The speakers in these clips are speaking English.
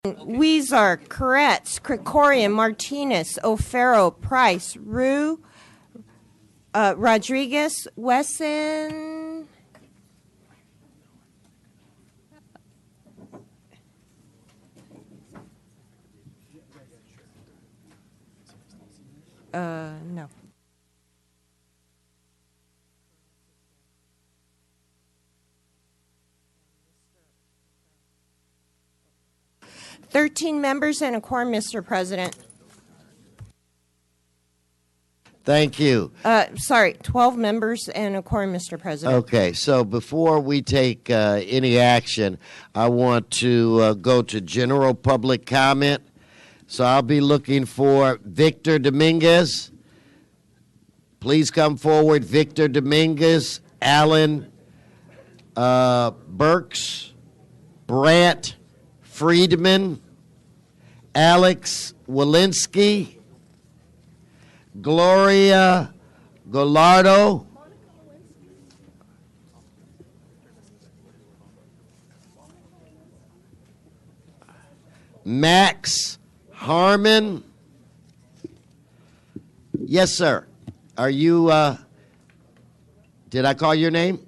Weezer, Koretz, Krikorian, Martinez, O'Farrell, Price, Rue, Rodriguez, Wesson, no. 13 members and a quorum, Mr. President. Thank you. 12 members and a quorum, Mr. President. Okay, so before we take any action, I want to go to general public comment. So I'll be looking for Victor Dominguez. Please come forward. Victor Dominguez, Alan Burks, Brant Friedman, Alex Walensky, Gloria Gallardo, Max Harmon. Yes, sir. Are you, did I call your name?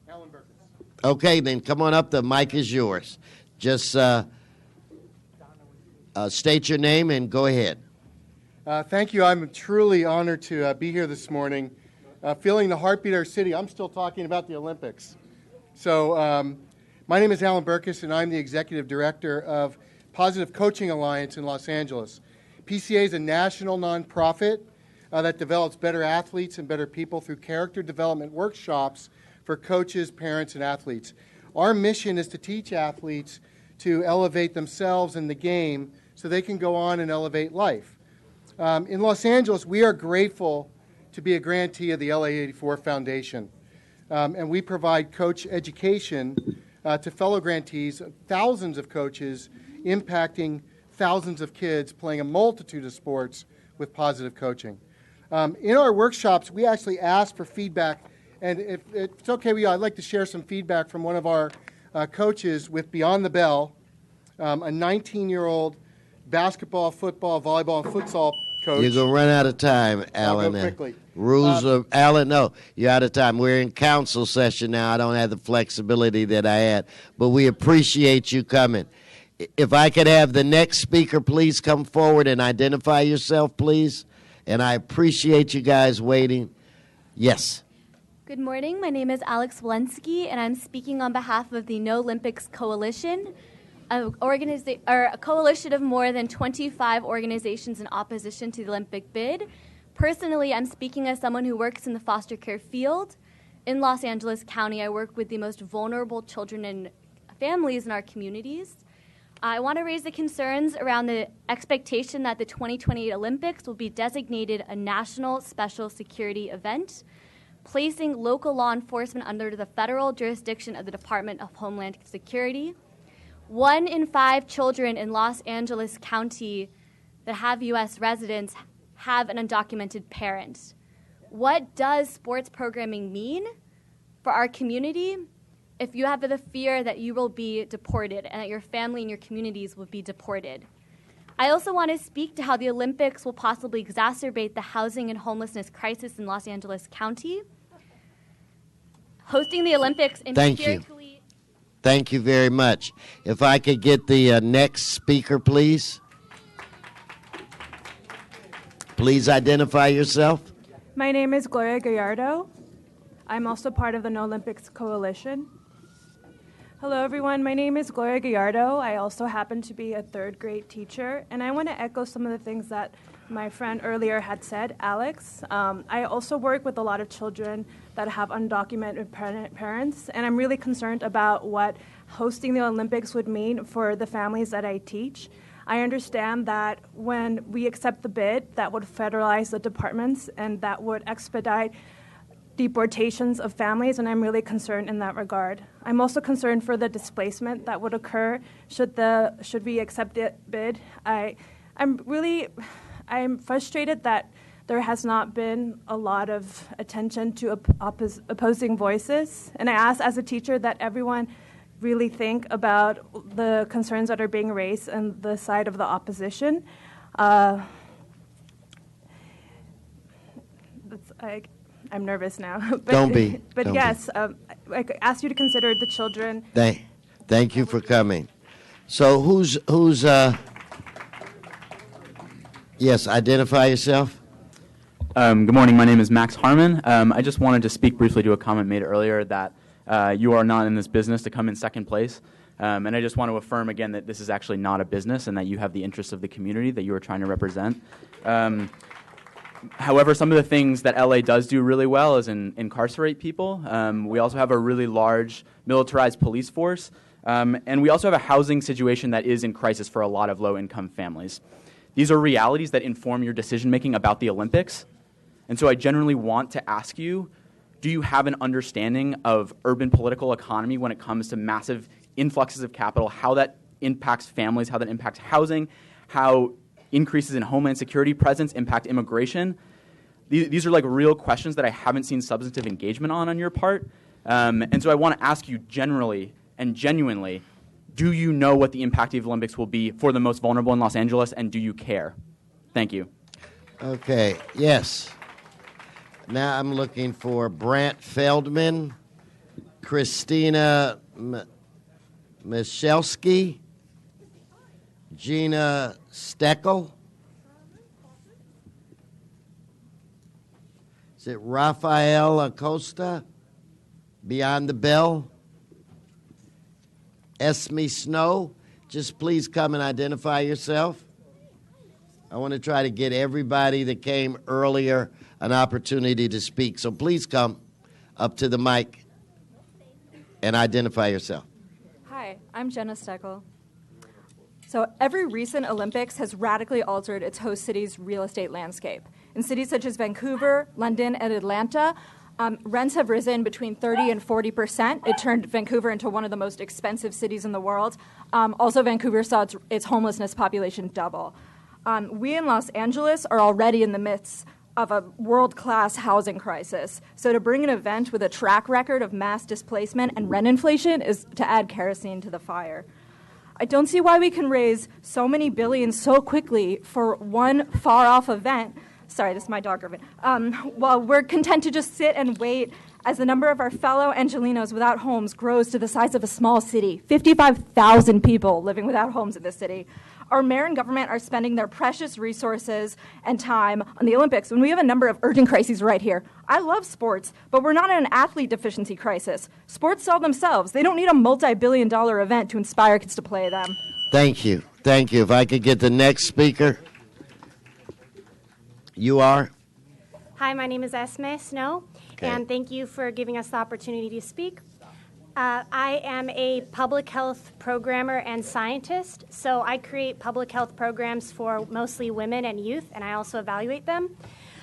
Alan Burkus. Okay, then come on up. The mic is yours. Just state your name and go ahead. Thank you. I'm truly honored to be here this morning. Feeling the heartbeat of our city. I'm still talking about the Olympics. So my name is Alan Burkus, and I'm the Executive Director of Positive Coaching Alliance in Los Angeles. PCA is a national nonprofit that develops better athletes and better people through character development workshops for coaches, parents, and athletes. Our mission is to teach athletes to elevate themselves in the game so they can go on and elevate life. In Los Angeles, we are grateful to be a grantee of the LA84 Foundation. And we provide coach education to fellow grantees, thousands of coaches impacting thousands of kids playing a multitude of sports with positive coaching. In our workshops, we actually ask for feedback. And if it's okay with you, I'd like to share some feedback from one of our coaches with Beyond the Bell, a 19-year-old basketball, football, volleyball, and futsal coach. You're going to run out of time, Alan. I'll go quickly. Rules of, Alan, no, you're out of time. We're in council session now. I don't have the flexibility that I had, but we appreciate you coming. If I could have the next speaker please come forward and identify yourself, please. And I appreciate you guys waiting. Yes. Good morning. My name is Alex Walensky, and I'm speaking on behalf of the No Olympics Coalition, a coalition of more than 25 organizations in opposition to the Olympic bid. Personally, I'm speaking as someone who works in the foster care field. In Los Angeles County, I work with the most vulnerable children and families in our communities. I want to raise the concerns around the expectation that the 2028 Olympics will be designated a national special security event, placing local law enforcement under the federal jurisdiction of the Department of Homeland Security. 1 in 5 children in Los Angeles County that have U.S. residents have an undocumented parent. What does sports programming mean for our community if you have the fear that you will be deported and that your family and your communities will be deported? I also want to speak to how the Olympics will possibly exacerbate the housing and homelessness crisis in Los Angeles County. Hosting the Olympics empirically... Thank you very much. If I could get the next speaker, please. Please identify yourself. My name is Gloria Gallardo. I'm also part of the No Olympics Coalition. Hello, everyone. My name is Gloria Gallardo. I also happen to be a third grade teacher, and I want to echo some of the things that my friend earlier had said, Alex. I also work with a lot of children that have undocumented parents, and I'm really concerned about what hosting the Olympics would mean for the families that I teach. I understand that when we accept the bid, that would federalize the departments, and that would expedite deportations of families, and I'm really concerned in that regard. I'm also concerned for the displacement that would occur should we accept the bid. I'm frustrated that there has not been a lot of attention to opposing voices, and I ask as a teacher that everyone really think about the concerns that are being raised on the side of the opposition. I'm nervous now. But, Don't be. But Don't yes, I ask you to consider the children. Thank you for coming. So who's yes, identify yourself. Good morning. My name is Max Harmon. I just wanted to speak briefly to a comment made earlier that you are not in this business to come in second place. And I just want to affirm again that this is actually not a business and that you have the interests of the community that you are trying to represent. However, some of the things that LA does do really well is incarcerate people. We also have a really large militarized police force. And we also have a housing situation that is in crisis for a lot of low-income families. These are realities that inform your decision-making about the Olympics. And so I generally want to ask you, do you have an understanding of urban political economy when it comes to massive influxes of capital, how that impacts families, how that impacts housing, how increases in homeland security presence impact immigration? These are like real questions that I haven't seen substantive engagement on your part. And so I want to ask you generally and genuinely, do you know what the impact of the Olympics will be for the most vulnerable in Los Angeles, and do you care? Thank you. Okay, yes. Now I'm looking for Brant Feldman, Christina Michalski, Gina Steckel. Is it Rafael Acosta? Beyond the Bell? Esme Snow? Just please come and identify yourself. I want to try to get everybody that came earlier an opportunity to speak. So please come up to the mic and identify yourself. Hi, I'm Jenna Steckel. So every recent Olympics has radically altered its host city's real estate landscape. In cities such as Vancouver, London, and Atlanta, rents have risen between 30 and 40%. It turned Vancouver into one of the most expensive cities in the world. Also, Vancouver saw its homelessness population double. We in Los Angeles are already in the midst of a world-class housing crisis. So to bring an event with a track record of mass displacement and rent inflation is to add kerosene to the fire. I don't see why we can raise so many billions so quickly for one far-off event. Sorry, this is my dog, Irvin. While we're content to just sit and wait as the number of our fellow Angelenos without homes grows to the size of a small city, 55,000 people living without homes in this city. Our mayor and government are spending their precious resources and time on the Olympics when we have a number of urgent crises right here. I love sports, but we're not in an athlete deficiency crisis. Sports sell themselves. They don't need a multi-billion-dollar event to inspire kids to play them. Thank you. Thank you. If I could get the next speaker. You are? Hi, my name is Esme Snow, and thank you for giving us the opportunity to speak. I am a public health programmer and scientist, so I create public health programs for mostly women and youth, and I also evaluate them.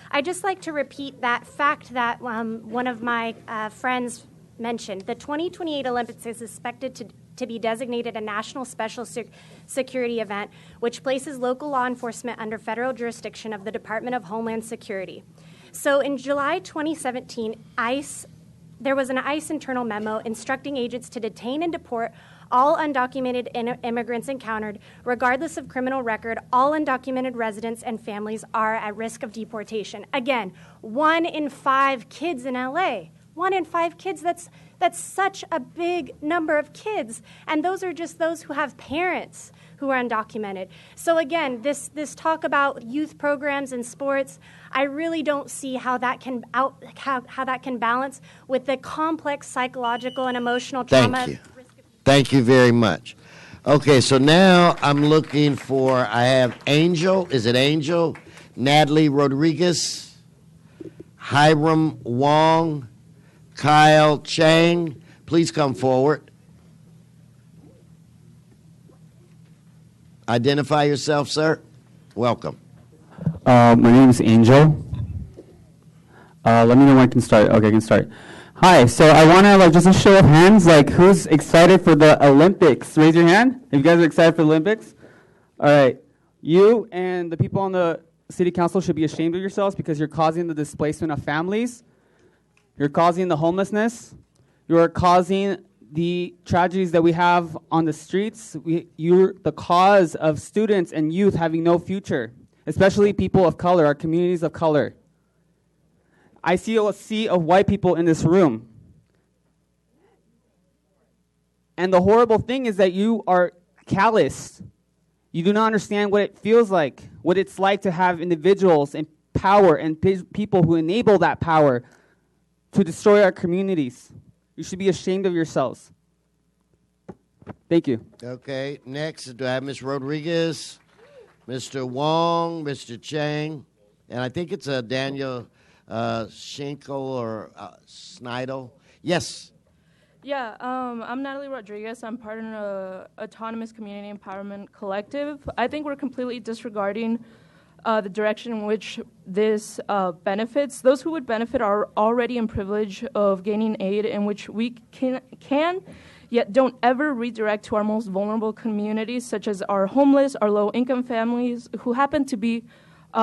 I'd just like to repeat that fact that one of my friends mentioned. The 2028 Olympics is expected to be designated a national special security event, which places local law enforcement under federal jurisdiction of the Department of Homeland Security. So in July 2017, there was an ICE internal memo instructing agents to detain and deport all undocumented immigrants encountered, regardless of criminal record. All undocumented residents and families are at risk of deportation. Again, 1 in 5 kids in LA. 1 in 5 kids, that's such a big number of kids. And those are just those who have parents who are undocumented. So again, this talk about youth programs and sports, I really don't see how that can how that can balance with the complex psychological and emotional trauma. Thank you. Thank you very much. Okay, so now I'm looking for, I have Angel. Is it Angel? Natalie Rodriguez, Hiram Wong, Kyle Chang. Please come forward. Identify yourself, sir. Welcome. My name is Angel. Let me know when I can start. Okay, I can start. Hi, so I want to, just a show of hands, who's excited for the Olympics? Raise your hand if you guys are excited for the Olympics. All right. You and the people on the city council should be ashamed of yourselves because you're causing the displacement of families. You're causing the homelessness. You are causing the tragedies that we have on the streets, you're the cause of students and youth having no future, especially people of color, our communities of color. I see a sea of white people in this room. And the horrible thing is that you are calloused. You do not understand what it feels like, what it's like to have individuals in power and people who enable that power to destroy our communities. You should be ashamed of yourselves. Thank you. Okay, next, do I have Ms. Rodriguez, Mr. Wong, Mr. Chang, and I think it's Daniel Schinkel or Snidel. Yes. Yeah, I'm Natalie Rodriguez. I'm part of an autonomous community empowerment collective. I think we're completely disregarding the direction in which this benefits. Those who would benefit are already in privilege of gaining aid, in which we can yet don't ever redirect to our most vulnerable communities, such as our homeless, our low-income families, who happen to be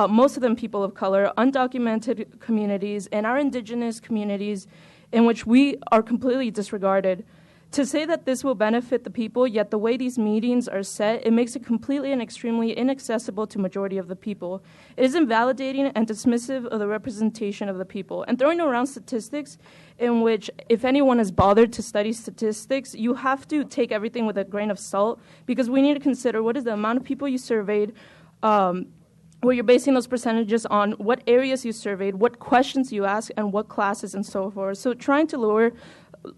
most of them people of color, undocumented communities, and our indigenous communities, in which we are completely disregarded. To say that this will benefit the people, yet the way these meetings are set, it makes it completely and extremely inaccessible to majority of the people. It is invalidating and dismissive of the representation of the people. And throwing around statistics in which, if anyone is bothered to study statistics, you have to take everything with a grain of salt, because we need to consider what is the amount of people you surveyed, where you're basing those percentages on what areas you surveyed, what questions you asked, and what classes and so forth. So trying to lure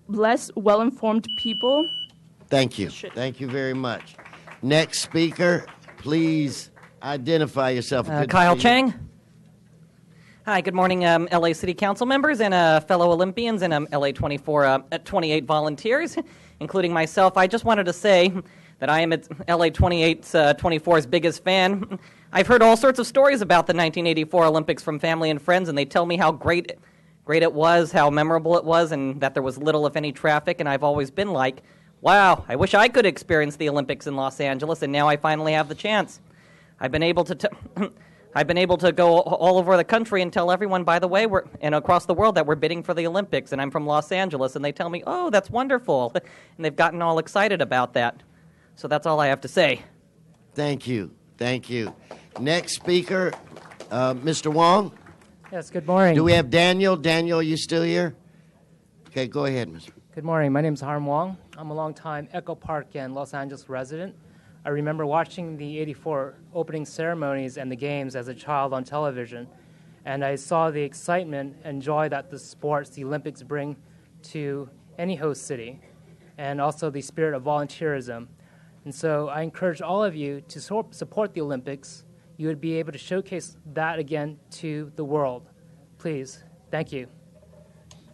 less well-informed people. Thank you. Thank you very much. Next speaker, please identify yourself. Good to Kyle see you. Chang. Hi, good morning, LA City Council members and fellow Olympians and LA 28 volunteers, including myself. I just wanted to say that I am LA 24's biggest fan. I've heard all sorts of stories about the 1984 Olympics from family and friends, and they tell me how great it was, how memorable it was, and that there was little, if any, traffic. And I've always been like, wow, I wish I could experience the Olympics in Los Angeles, and now I finally have the chance. I've been able to go all over the country and tell everyone, by the way, and across the world, that we're bidding for the Olympics, and I'm from Los Angeles, and they tell me, oh, that's wonderful, and they've gotten all excited about that. So that's all I have to say. Thank you. Thank you. Next speaker, Mr. Wong. Yes, good morning. Do we have Daniel? Daniel, are you still here? Okay, go ahead, Mr. Good morning. My name is Harm Wong. I'm a longtime Echo Park and Los Angeles resident. I remember watching the 84 opening ceremonies and the games as a child on television, and I saw the excitement and joy that the sports, the Olympics, bring to any host city, and also the spirit of volunteerism. And so I encourage all of you to support the Olympics. You would be able to showcase that again to the world. Please. Thank you.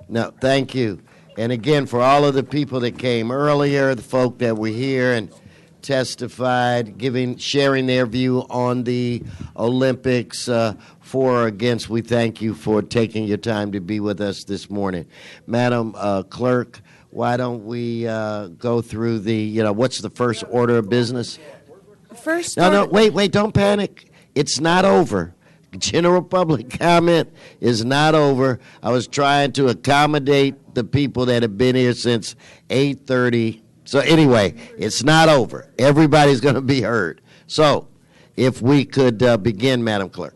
No, thank you. And again, for all of the people that came earlier, the folk that were here and testified, sharing their view on the Olympics, for or against, we thank you for taking your time to be with us this morning. Madam Clerk, why don't we go through what's the first order of business? No, wait, don't panic. It's not over. General public comment is not over. I was trying to accommodate the people that have been here since 8:30. So anyway, it's not over. Everybody's going to be heard. So if we could begin, Madam Clerk.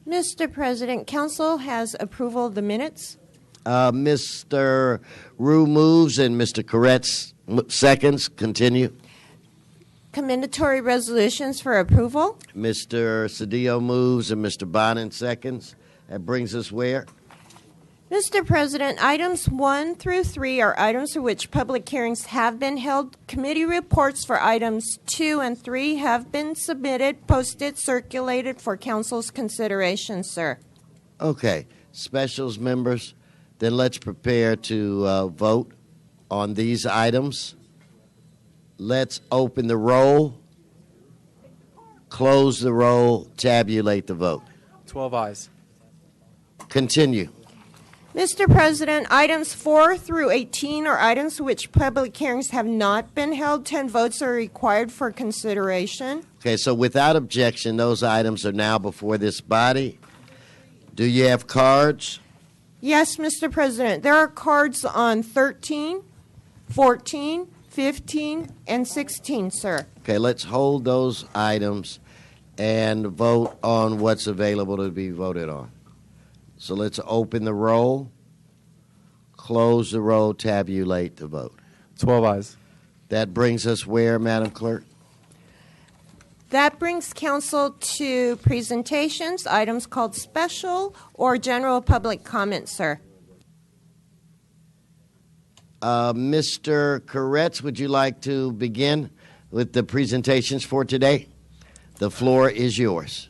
Mr. President, Council has approval of the minutes. Mr. Rue moves and Mr. Koretz seconds. Continue. Commendatory resolutions for approval. Mr. Cedillo moves and Mr. Bonin seconds. That brings us where? Mr. President, items 1 through 3 are items for which public hearings have been held. Committee reports for items 2 and 3 have been submitted, posted, circulated for Council's consideration, sir. Okay. Specials members, then let's prepare to vote on these items. Let's open the roll, close the roll, tabulate the vote. 12 ayes. Continue. Mr. President, items 4 through 18 are items for which public hearings have not been held. 10 votes are required for consideration. Okay, so without objection, those items are now before this body. Do you have cards? Yes, Mr. President. There are cards on 13, 14, 15, and 16, sir. Okay, let's hold those items and vote on what's available to be voted on. So let's open the roll, close the roll, tabulate the vote. 12 ayes. That brings us where, Madam Clerk? That brings council to presentations, items called special or general public comment, sir. Mr. Koretz, would you like to begin with the presentations for today? The floor is yours.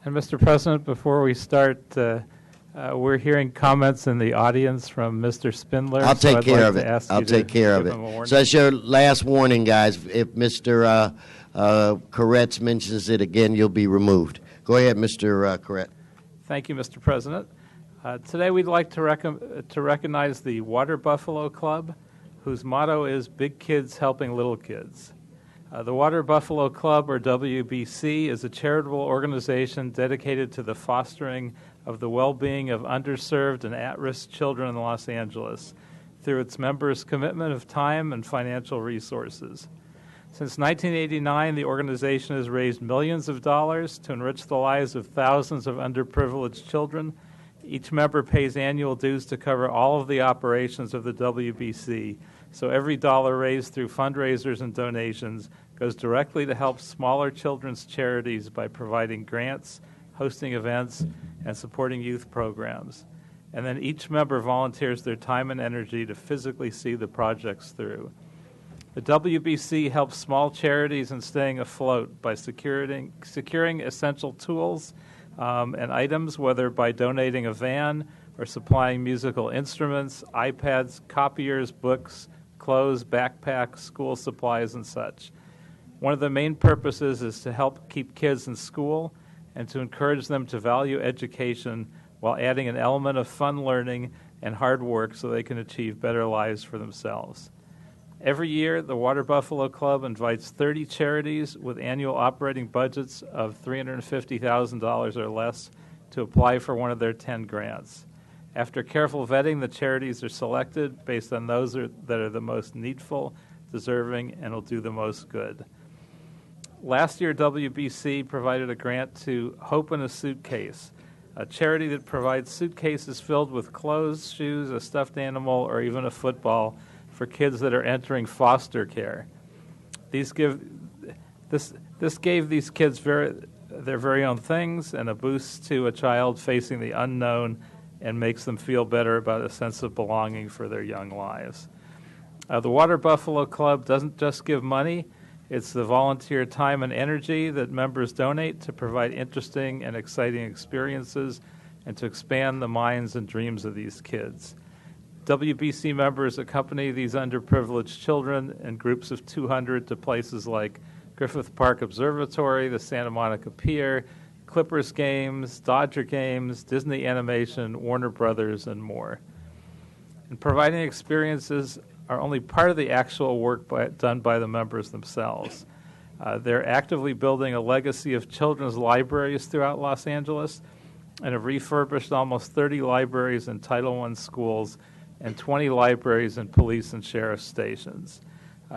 And Mr. President, before we start, we're hearing comments in the audience from Mr. Spindler. I'll take care of it. I'll take care of it. So that's your last warning, guys. If Mr. Koretz mentions it again, you'll be removed. Go ahead, Mr. Koretz. Thank you, Mr. President. Today we'd like to recognize the Water Buffalo Club, whose motto is Big Kids Helping Little Kids. The Water Buffalo Club, or WBC, is a charitable organization dedicated to the fostering of the well-being of underserved and at-risk children in Los Angeles through its members' commitment of time and financial resources. Since 1989, the organization has raised millions of dollars to enrich the lives of thousands of underprivileged children. Each member pays annual dues to cover all of the operations of the WBC, so every dollar raised through fundraisers and donations goes directly to help smaller children's charities by providing grants, hosting events, and supporting youth programs. And then each member volunteers their time and energy to physically see the projects through. The WBC helps small charities in staying afloat by securing essential tools and items, whether by donating a van or supplying musical instruments, iPads, copiers, books, clothes, backpacks, school supplies, and such. One of the main purposes is to help keep kids in school and to encourage them to value education while adding an element of fun learning and hard work so they can achieve better lives for themselves. Every year, the Water Buffalo Club invites 30 charities with annual operating budgets of $350,000 or less to apply for one of their 10 grants. After careful vetting, the charities are selected based on those that are the most needful, deserving, and will do the most good. Last year, WBC provided a grant to Hope in a Suitcase, a charity that provides suitcases filled with clothes, shoes, a stuffed animal, or even a football for kids that are entering foster care. This gave these kids their very own things and a boost to a child facing the unknown and makes them feel better about a sense of belonging for their young lives. The Water Buffalo Club doesn't just give money. It's the volunteer time and energy that members donate to provide interesting and exciting experiences and to expand the minds and dreams of these kids. WBC members accompany these underprivileged children in groups of 200 to places like Griffith Park Observatory, the Santa Monica Pier, Clippers games, Dodger games, Disney Animation, Warner Brothers, and more. And providing experiences are only part of the actual work done by the members themselves. They're actively building a legacy of children's libraries throughout Los Angeles and have refurbished almost 30 libraries in Title I schools and 20 libraries in police and sheriff stations.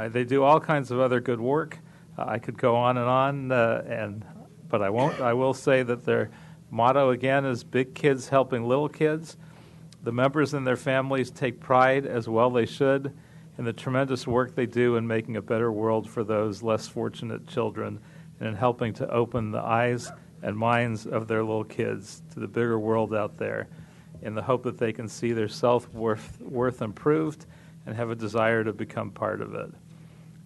They do all kinds of other good work. I could go on and on, but I won't. I will say that their motto, again, is Big Kids Helping Little Kids. The members and their families take pride, as well they should, in the tremendous work they do in making a better world for those less fortunate children and in helping to open the eyes and minds of their little kids to the bigger world out there in the hope that they can see their self-worth improved and have a desire to become part of it.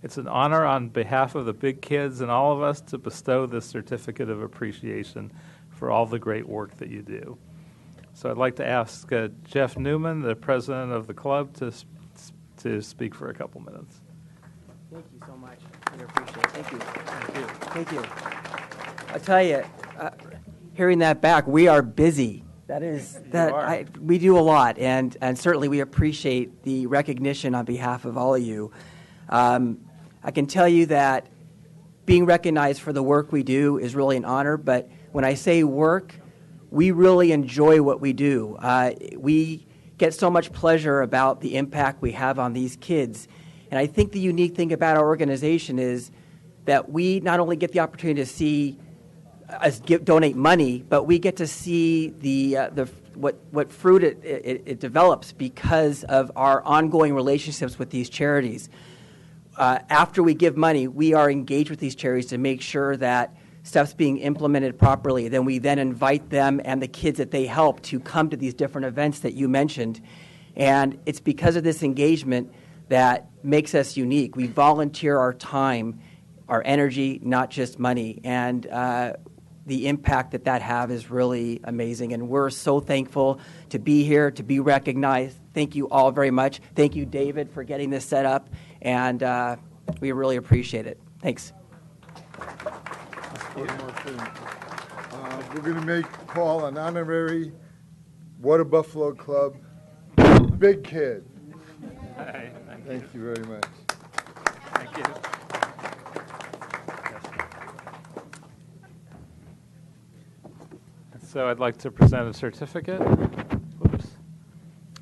It's an honor on behalf of the big kids and all of us to bestow this certificate of appreciation for all the great work that you do. So I'd like to ask Jeff Newman, the president of the club, to speak for a couple minutes. Thank you so much. I appreciate it. Thank you. Thank you. Thank you. I tell you, hearing that back, we are busy. We do a lot, and certainly we appreciate the recognition on behalf of all of you. I can tell you that being recognized for the work we do is really an honor, but when I say work, we really enjoy what we do. We get so much pleasure about the impact we have on these kids. And I think the unique thing about our organization is that we not only get the opportunity to see us donate money, but we get to see what fruit it develops because of our ongoing relationships with these charities. After we give money, we are engaged with these charities to make sure that stuff's being implemented properly. Then we invite them and the kids that they help to come to these different events that you mentioned. And it's because of this engagement that makes us unique. We volunteer our time, our energy, not just money. And the impact that have is really amazing. And we're so thankful to be here, to be recognized. Thank you all very much. Thank you, David, for getting this set up. And we really appreciate it. Thanks. One more thing. We're going to make Paul an honorary Water Buffalo Club big kid. Hi, thank you very much. Thank you. So I'd like to present a certificate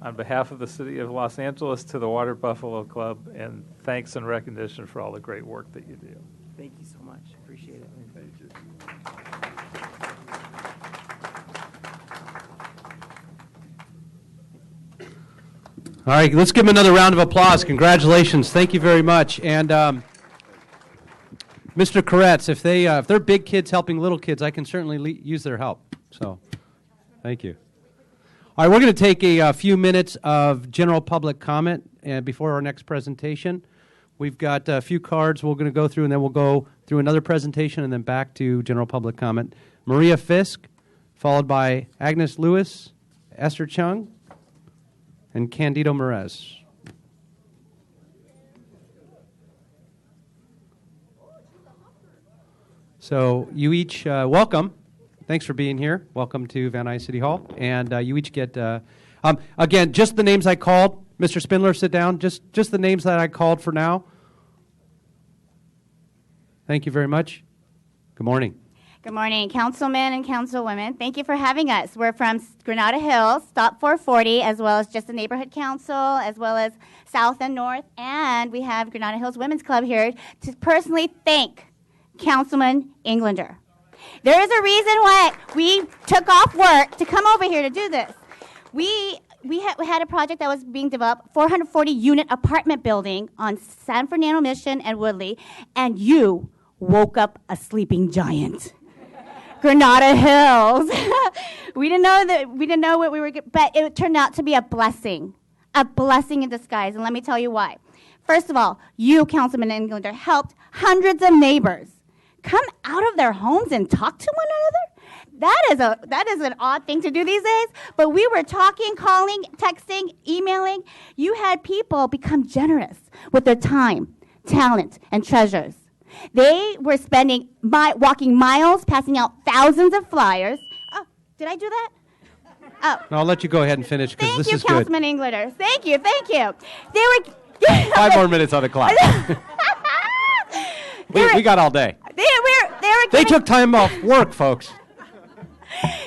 on behalf of the City of Los Angeles to the Water Buffalo Club, and thanks and recognition for all the great work that you do. Thank you so much. Appreciate it. Thank you. All right, let's give them another round of applause. Congratulations. Thank you very much. And Mr. Koretz, if they're big kids helping little kids, I can certainly use their help. So thank you. All right, we're going to take a few minutes of general public comment before our next presentation. We've got a few cards we're going to go through, and then we'll go through another presentation and then back to general public comment. Maria Fisk, followed by Agnes Lewis, Esther Chang, and Candido Merez. So you each, welcome. Thanks for being here. Welcome to Van Nuys City Hall. And you each get, again, just the names I called. Mr. Spindler, sit down. Just the names that I called for now. Thank you very much. Good morning. Good morning, councilmen and councilwomen. Thank you for having us. We're from Grenada Hills, Stop 440, as well as just the neighborhood council, as well as South and North. And we have Grenada Hills Women's Club here to personally thank Councilman Englander. There is a reason why we took off work to come over here to do this. We had a project that was being developed, 440-unit apartment building on San Fernando Mission and Woodley, and you woke up a sleeping giant. Grenada Hills. We didn't know what we were, but it turned out to be a blessing in disguise. And let me tell you why. First of all, you, Councilman Englander, helped hundreds of neighbors come out of their homes and talk to one another. That is an odd thing to do these days. But we were talking, calling, texting, emailing. You had people become generous with their time, talent, and treasures. They were walking miles, passing out thousands of flyers. Oh, did I do that? Oh. No, I'll let you go ahead and finish because this is good. Thank you, Councilman Englander. Thank you. They were 5 more minutes on the clock. we got all day. They took time off work, folks.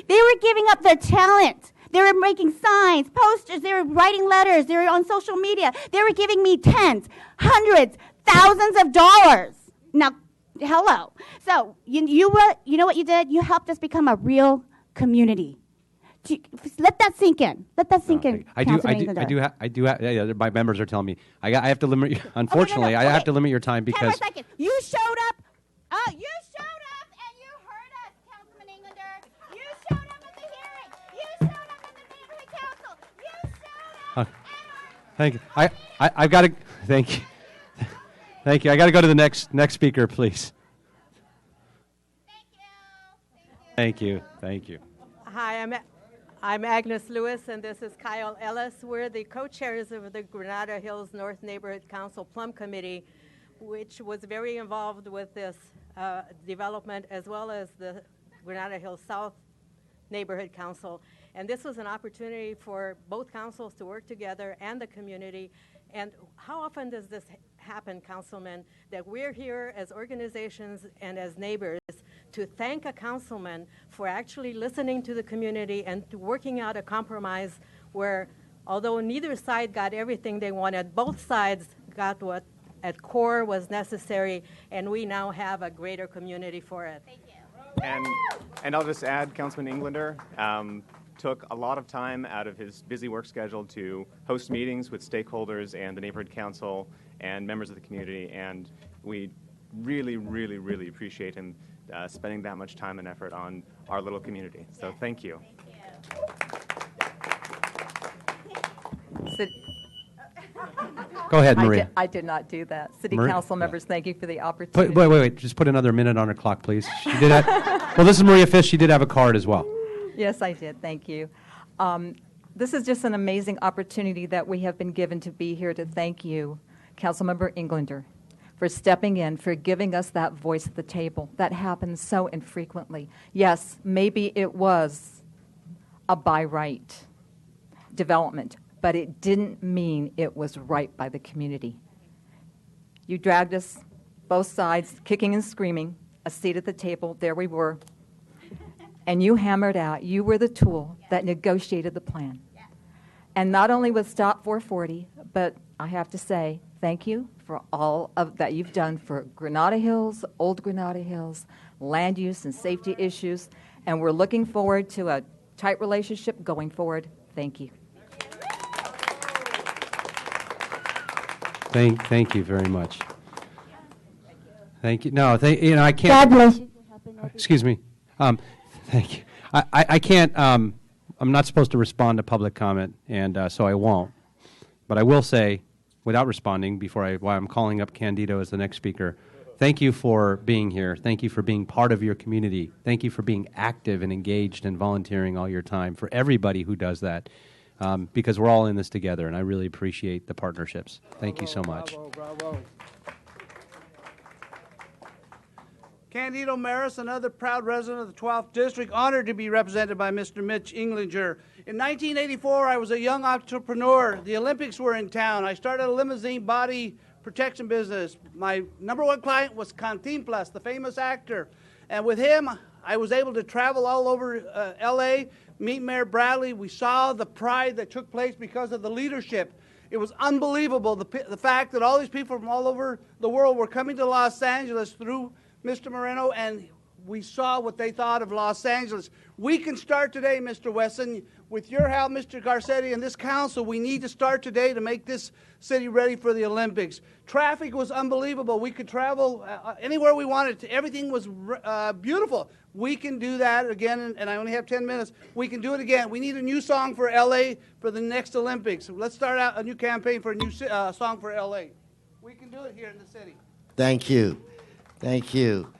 They were giving up their talent. They were making signs, posters. They were writing letters. They were on social media. They were giving me tens, hundreds, thousands of dollars. Now, hello. So you know what you did? You helped us become a real community. Let that sink in. Let that sink in. I do. Yeah, my members are telling me I have to limit. Unfortunately, I have to limit your time because 10 more seconds. You showed up. You showed up, and you heard us, Councilman Englander. You showed up at the hearing. You showed up at the neighborhood council. You showed up. Thank you. I've got to. Thank you. Thank you. I got to go to the next speaker, please. Thank you. Thank you. Hi, I'm Agnes Lewis, and this is Kyle Ellis. We're the co-chairs of the Grenada Hills North Neighborhood Council Plum Committee, which was very involved with this development, as well as the Grenada Hills South Neighborhood Council. And this was an opportunity for both councils to work together and the community. And how often does this happen, Councilman, that we're here as organizations and as neighbors to thank a councilman for actually listening to the community and to working out a compromise where, although neither side got everything they wanted, both sides got what at core was necessary, and we now have a greater community for it. Thank you. And I'll just add, Councilman Englander took a lot of time out of his busy work schedule to host meetings with stakeholders and the neighborhood council and members of the community, and we really, really, really appreciate him spending that much time and effort on our little community. So thank you. Go ahead, Maria. I did not do that. City Maria? council members, thank you for the opportunity. Wait. Just put another minute on her clock, please. She did have, well, this is Maria Fish. She did have a card as well. Yes, I did. Thank you. This is just an amazing opportunity that we have been given to be here to thank you, Councilmember Englander, for stepping in, for giving us that voice at the table. That happens so infrequently. Yes, maybe it was a by right development, but it didn't mean it was right by the community. You dragged us, both sides, kicking and screaming, a seat at the table. There we were. And you hammered out. You were the tool that negotiated the plan. And not only with Stop 440, but I have to say, thank you for all of that you've done for Grenada Hills, Old Grenada Hills, land use and safety issues. And we're looking forward to a tight relationship going forward. Thank you. Thank you very much. Thank you. No, I can't. God bless you. Excuse me. Thank you. I can't. I'm not supposed to respond to public comment, and so I won't. But I will say, without responding, while I'm calling up Candido as the next speaker, thank you for being here. Thank you for being part of your community. Thank you for being active and engaged and volunteering all your time. For everybody who does that. Because we're all in this together, and I really appreciate the partnerships. Thank you so much. Bravo. Candido Maris, another proud resident of the 12th District, honored to be represented by Mr. Mitch Englander. In 1984, I was a young entrepreneur. The Olympics were in town. I started a limousine body protection business. My number one client was Cantinflas, the famous actor. And with him, I was able to travel all over L.A., meet Mayor Bradley. We saw the pride that took place because of the leadership. It was unbelievable, the fact that all these people from all over the world were coming to Los Angeles through Mr. Moreno, and we saw what they thought of Los Angeles. We can start today, Mr. Wesson. With your help, Mr. Garcetti, and this council, we need to start today to make this city ready for the Olympics. Traffic was unbelievable. We could travel anywhere we wanted to. Everything was beautiful. We can do that again, and I only have 10 minutes. We can do it again. We need a new song for L.A. for the next Olympics. Let's start out a new campaign for a new song for L.A. We can do it here in the city. Thank you. Thank you.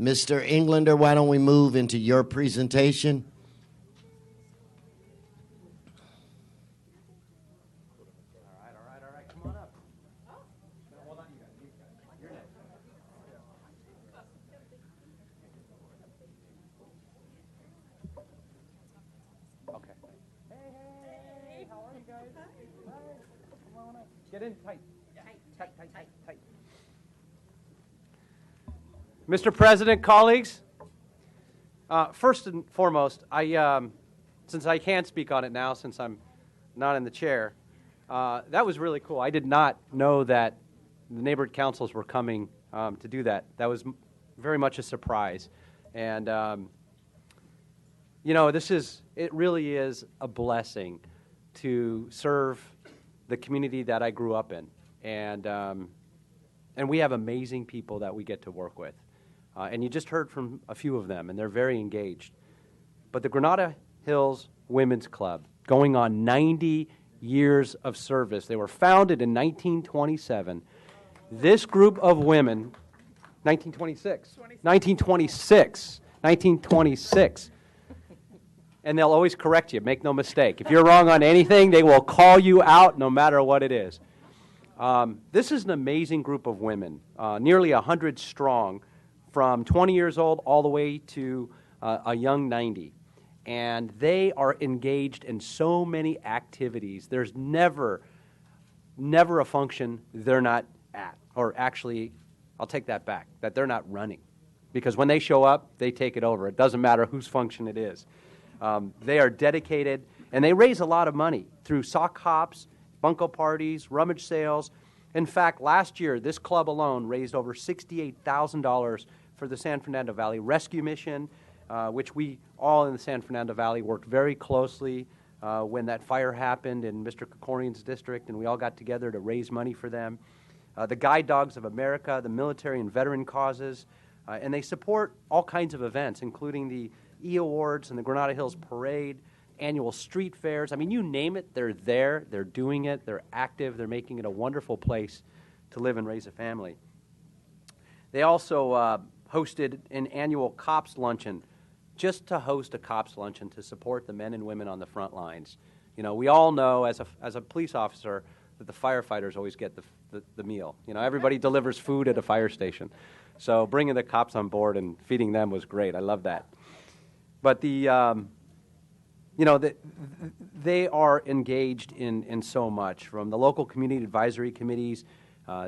Mr. Englander, why don't we move into your presentation? All right. Come on up. Hold on, you guys. You're next. Okay. Hey, how are you guys? Hi. Come on up. Get in tight. Tight. Mr. President, colleagues, first and foremost, since I can speak on it now, since I'm not in the chair, that was really cool. I did not know that the neighborhood councils were coming to do that. That was very much a surprise. And, it really is a blessing to serve the community that I grew up in. And we have amazing people that we get to work with. And you just heard from a few of them, and they're very engaged. But the Grenada Hills Women's Club, going on 90 years of service. They were founded in 1927. This group of women, 1926. And they'll always correct you, make no mistake. If you're wrong on anything, they will call you out no matter what it is. This is an amazing group of women, nearly 100 strong, from 20 years old all the way to a young 90. And they are engaged in so many activities. There's never a function they're not at. Or actually, I'll take that back, that they're not running. Because when they show up, they take it over. It doesn't matter whose function it is. They are dedicated, and they raise a lot of money through sock hops, bunco parties, rummage sales. In fact, last year, this club alone raised over $68,000 for the San Fernando Valley Rescue Mission, which we all in the San Fernando Valley worked very closely when that fire happened in Mr. Kokorian's district, and we all got together to raise money for them. The Guide Dogs of America, the military and veteran causes, and they support all kinds of events, including the E-Awards and the Grenada Hills Parade, annual street fairs. I mean, you name it, they're there, they're doing it, they're active, they're making it a wonderful place to live and raise a family. They also hosted an annual Cops Luncheon, just to host a Cops Luncheon to support the men and women on the front lines. You know, we all know as a police officer that the firefighters always get the meal. You know, everybody delivers food at a fire station. So bringing the cops on board and feeding them was great. I love that. But they are engaged in so much, from the local community advisory committees.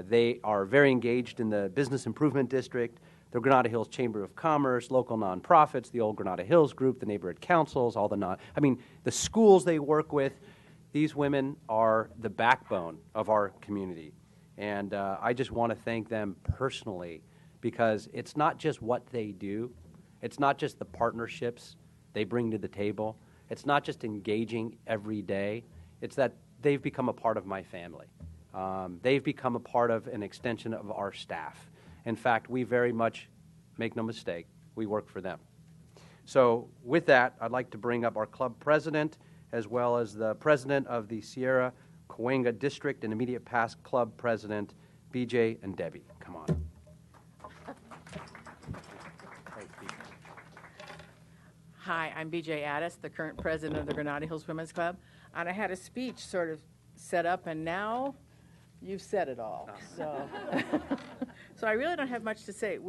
They are very engaged in the Business Improvement District, the Grenada Hills Chamber of Commerce, local nonprofits, the old Grenada Hills Group, the neighborhood councils, the schools they work with. These women are the backbone of our community. And I just want to thank them personally, because it's not just what they do. It's not just the partnerships they bring to the table. It's not just engaging every day. It's that they've become a part of my family. They've become a part of an extension of our staff. In fact, we very much, make no mistake, we work for them. So with that, I'd like to bring up our club president, as well as the president of the Sierra Coina District and immediate past club president, BJ and Debbie. Come on. Hi, I'm BJ Addis, the current president of the Grenada Hills Women's Club, and I had a speech sort of set up, and now you've said it all. So, so I really don't have much to say.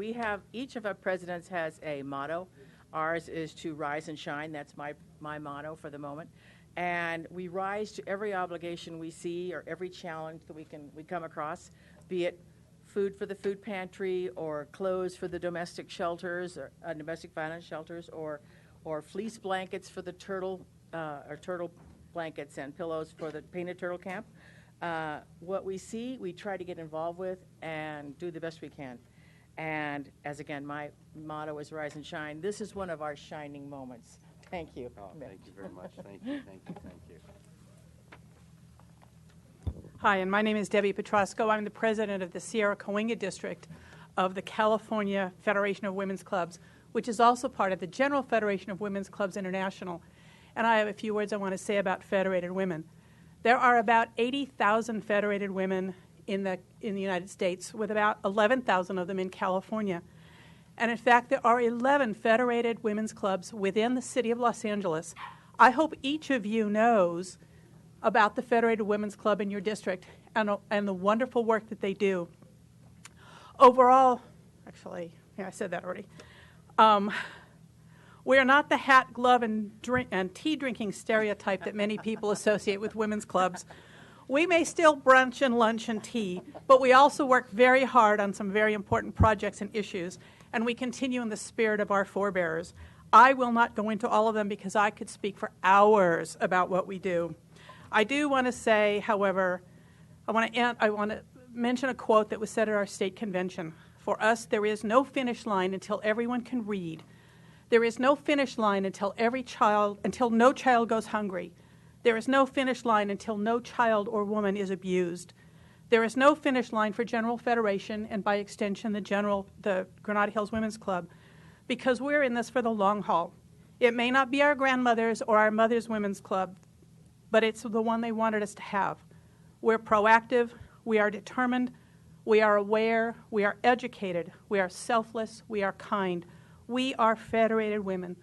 Each of our presidents has a motto. Ours is to rise and shine. That's my motto for the moment. And we rise to every obligation we see or every challenge that we come across, be it food for the food pantry or clothes for the domestic shelters or domestic violence shelters or fleece blankets for the turtle blankets and pillows for the painted turtle camp. What we see, we try to get involved with and do the best we can. And as again, my motto is rise and shine. This is one of our shining moments. Thank you. Oh, thank you very much. Thank you, thank you, thank you. Hi, and my name is Debbie Petrosco. I'm the president of the Sierra Coina District of the California Federation of Women's Clubs, which is also part of the General Federation of Women's Clubs International. And I have a few words I want to say about federated women. There are about 80,000 federated women in the United States, with about 11,000 of them in California. And in fact, there are 11 federated women's clubs within the city of Los Angeles. I hope each of you knows about the Federated Women's Club in your district and the wonderful work that they do. Overall, actually, yeah, I said that already. We are not the hat, glove, and tea drinking stereotype that many people associate with women's clubs. We may still brunch and lunch and tea, but we also work very hard on some very important projects and issues, and we continue in the spirit of our forebears. I will not go into all of them because I could speak for hours about what we do. I do want to say, however, I want to mention a quote that was said at our state convention. For us, there is no finish line until everyone can read. There is no finish line until no child goes hungry. There is no finish line until no child or woman is abused. There is no finish line for General Federation and by extension the Grenada Hills Women's Club, because we're in this for the long haul. It may not be our grandmother's or our mother's women's club, but it's the one they wanted us to have. We're proactive, we are determined, we are aware, we are educated, we are selfless, we are kind. We are federated women.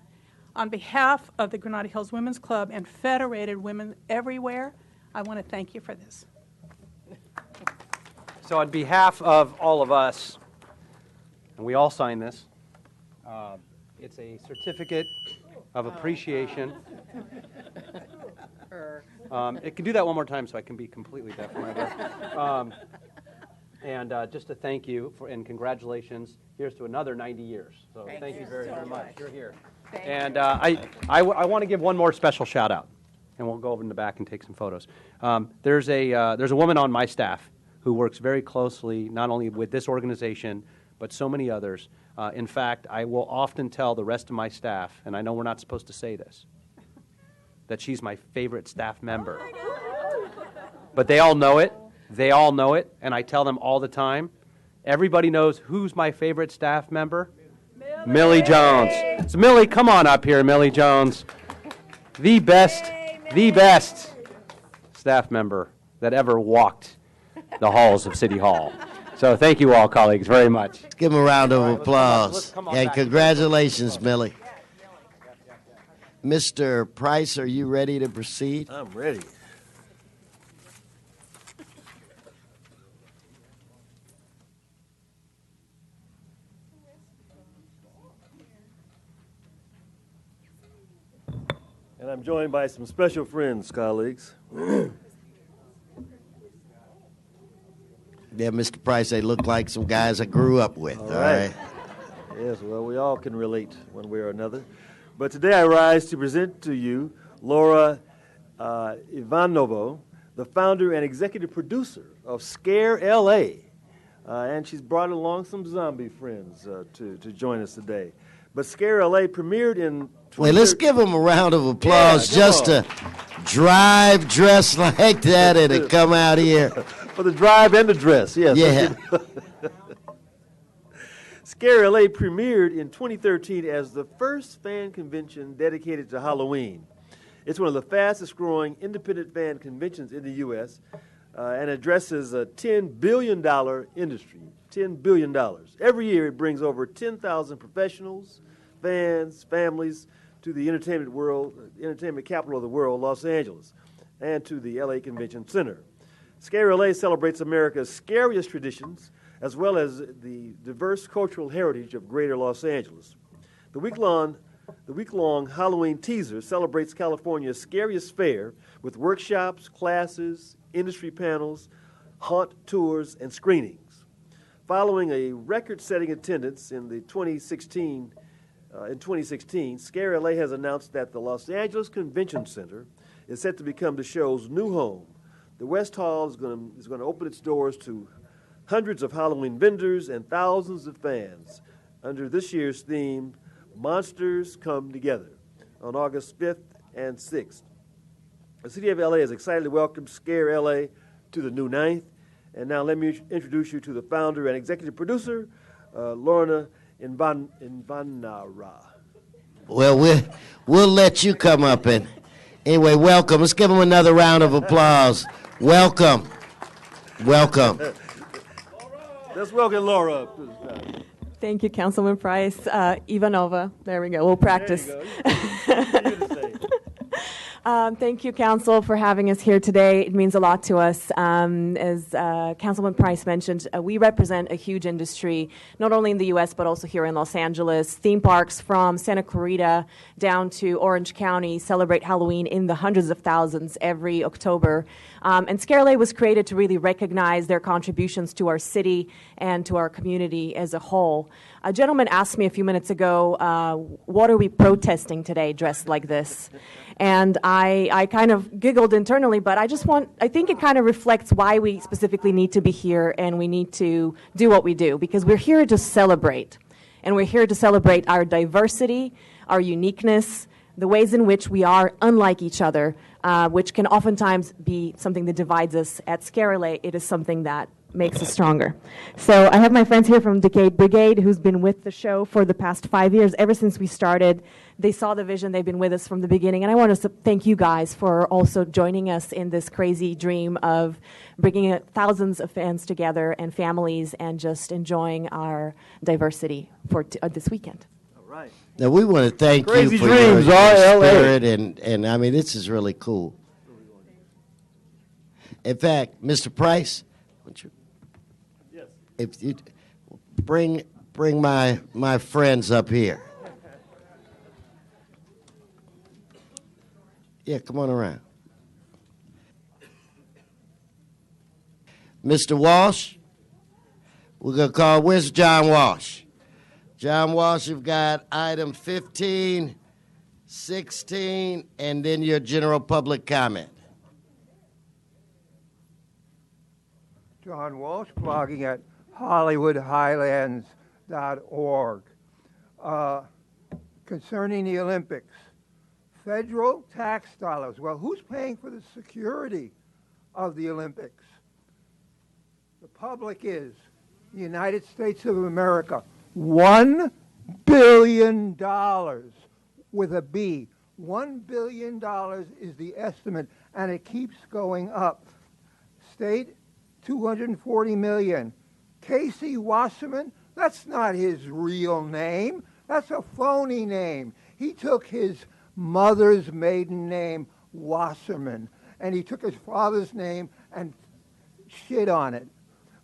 On behalf of the Grenada Hills Women's Club and federated women everywhere, I want to thank you for this. So on behalf of all of us, and we all sign this, It's a certificate of appreciation. It can do that one more time so I can be completely deaf. And just to thank you and congratulations. Here's to another 90 years. So thank you very, very much. You're here. And I want to give one more special shout out, and we'll go over in the back and take some photos. There's a woman on my staff who works very closely not only with this organization but so many others. In fact, I will often tell the rest of my staff, and I know we're not supposed to say this, that she's my favorite staff member. But they all know it. They all know it, and I tell them all the time. Everybody knows who's my favorite staff member? Millie Jones. So Millie, come on up here, Millie Jones. The best staff member that ever walked the halls of City Hall. So thank you all, colleagues, very much. Let's give them a round of applause. And congratulations, Millie. Mr. Price, are you ready to proceed? I'm ready. And I'm joined by some special friends, colleagues. Yeah, Mr. Price, they look like some guys I grew up with. All right. Yes, well, we all can relate one way or another. But today I rise to present to you Laura Ivanovo, the founder and executive producer of Scare LA. And she's brought along some zombie friends to join us today. But Scare LA premiered in... Wait, let's give them a round of applause just to drive dressed like that and to come out here. For the drive and the dress, yes. Yeah. Scare LA premiered in 2013 as the first fan convention dedicated to Halloween. It's one of the fastest growing independent fan conventions in the U.S. And addresses a $10 billion industry, $10 billion. Every year it brings over 10,000 professionals, fans, families to the entertainment capital of the world, Los Angeles, and to the LA Convention Center. Scare LA celebrates America's scariest traditions as well as the diverse cultural heritage of greater Los Angeles. The week-long Halloween teaser celebrates California's scariest fair with workshops, classes, industry panels, haunt tours, and screenings. Following a record-setting attendance in 2016, Scare LA has announced that the Los Angeles Convention Center is set to become the show's new home. The West Hall is going to open its doors to hundreds of Halloween vendors and thousands of fans under this year's theme, Monsters Come Together, on August 5th and 6th. The City of LA is excited to welcome Scare LA to the new ninth. And now let me introduce you to the founder and executive producer, Lorna Ivanara. Well, we'll let you come up and anyway, welcome. Let's give them another round of applause. Welcome. Welcome. Let's welcome Laura. Thank you, Councilman Price. Ivanova. There we go. We'll practice. Thank you, Council, for having us here today. It means a lot to us. As Councilman Price mentioned, we represent a huge industry, not only in the U.S., but also here in Los Angeles. Theme parks from Santa Clarita down to Orange County celebrate Halloween in the hundreds of thousands every October. And Scare LA was created to really recognize their contributions to our city and to our community as a whole. A gentleman asked me a few minutes ago, what are we protesting today dressed like this? And I kind of giggled internally, but I think it kind of reflects why we specifically need to be here and we need to do what we do, because we're here to celebrate. And we're here to celebrate our diversity, our uniqueness, the ways in which we are unlike each other, which can oftentimes be something that divides us. At Scare LA, it is something that makes us stronger. So I have my friends here from Decade Brigade who's been with the show for the past 5 years, ever since we started. They saw the vision. They've been with us from the beginning. And I want to thank you guys for also joining us in this crazy dream of bringing thousands of fans together and families and just enjoying our diversity for this weekend. All right. Now, we want to thank Crazy you for dreams, your RLA. spirit, and I mean, this is really cool. In fact, Mr. Price, would you, if you bring bring my friends up here. Yeah, come on around. Mr. Walsh, we're going to call, where's John Walsh? John Walsh, you've got item 15, 16, and then your general public comment. John Walsh, blogging at HollywoodHighlands.org. Concerning the Olympics, federal tax dollars. Well, who's paying for the security of the Olympics? The public is. The United States of America. $1 billion with a B. $1 billion is the estimate, and it keeps going up. State, $240 million. Casey Wasserman, that's not his real name. That's a phony name. He took his mother's maiden name, Wasserman, and he took his father's name and shit on it,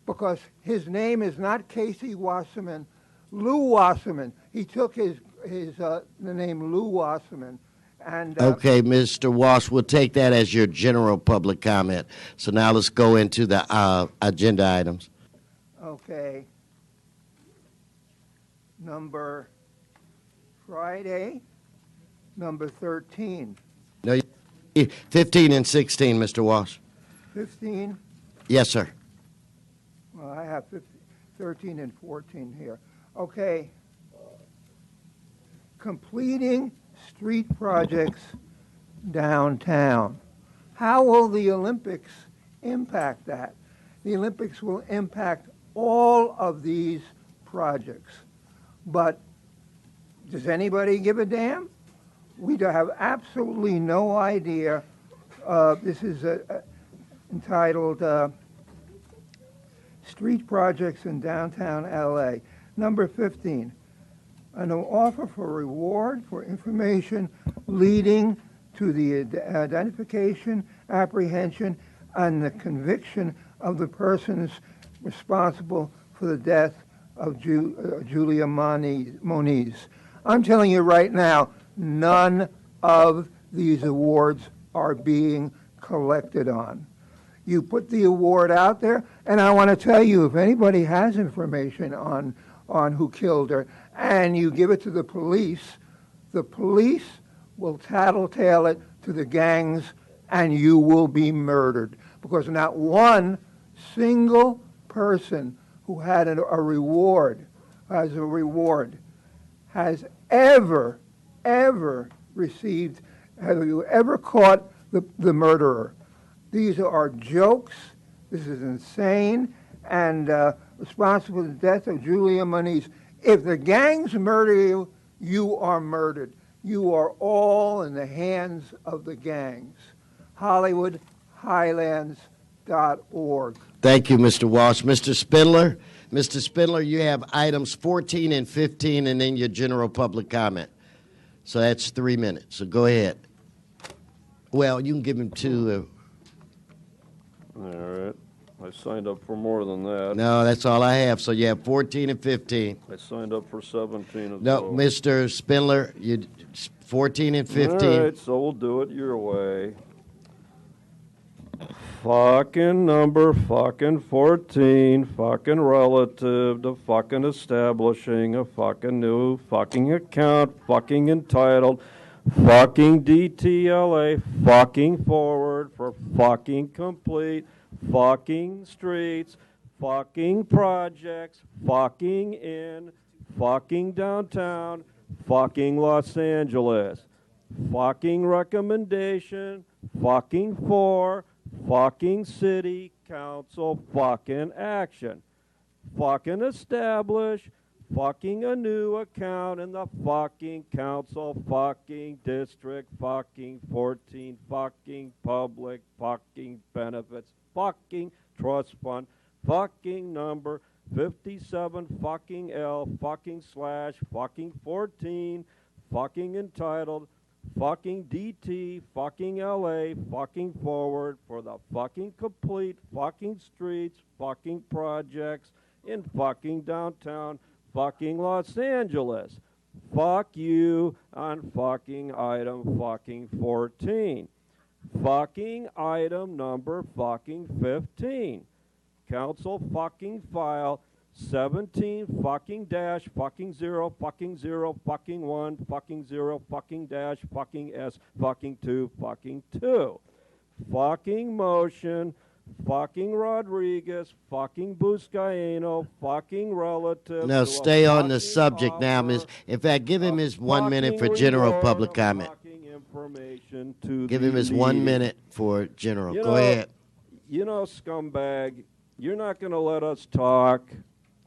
because his name is not Casey Wasserman, Lou Wasserman. He took the name Lou Wasserman. And, okay, Mr. Walsh, we'll take that as your general public comment. So now let's go into the agenda items. Okay. Friday, number 13. No, 15 and 16, Mr. Walsh. 15? Yes, sir. Well, I have 13 and 14 here. Okay. Completing street projects downtown. How will the Olympics impact that? The Olympics will impact all of these projects. But does anybody give a damn? We have absolutely no idea. This is entitled Street Projects in Downtown LA. Number 15, an offer for reward for information leading to the identification, apprehension, and the conviction of the persons responsible for the death of Julia Moniz. I'm telling you right now, none of these awards are being collected on. You put the award out there, and I want to tell you, if anybody has information on who killed her, and you give it to the police will tattletale it to the gangs, and you will be murdered. Because not one single person who had a reward, has ever received, have you ever caught the murderer? These are jokes. This is insane. And responsible for the death of Julia Moniz. If the gangs murder you, you are murdered. You are all in the hands of the gangs. HollywoodHighlands.org. Thank you, Mr. Walsh. Mr. Spindler? Mr. Spindler, you have items 14 and 15 and then your general public comment. So that's 3 minutes. So go ahead. Well, you can give him two. All right. I signed up for more than that. No, that's all I have. So you have 14 and 15. I signed up for 17 as No, well. Mr. Spindler, you 14 and 15. All right, so we'll do it your way. Fucking number, fucking 14, fucking relative to fucking establishing a fucking new fucking account, fucking entitled, fucking DTLA, fucking forward for fucking complete, fucking streets, fucking projects, fucking in, fucking downtown, fucking Los Angeles, fucking recommendation, fucking for, fucking city council, fucking action, fucking establish, fucking a new account in the fucking council, fucking district, fucking 14, fucking public, fucking benefits, fucking trust fund, fucking number 57, fucking L, fucking slash, fucking 14, fucking entitled, fucking DT, fucking LA, fucking forward for the fucking complete, fucking streets, fucking projects in fucking downtown, fucking Los Angeles. Fuck you on fucking item fucking 14. Fucking item number fucking 15. Council fucking file 17 fucking dash fucking 0 fucking 0 fucking 1 fucking 0 fucking dash fucking S fucking 2 fucking 2. Fucking motion, fucking Rodriguez, fucking Buscaino, fucking relative. No, to a stay on the fucking subject now, Ms. In fact, give him his 1 minute for general reward public of comment. fucking information to Give the him his 1 meeting. minute for general. You Go know, ahead. You know, scumbag, you're not going to let us talk.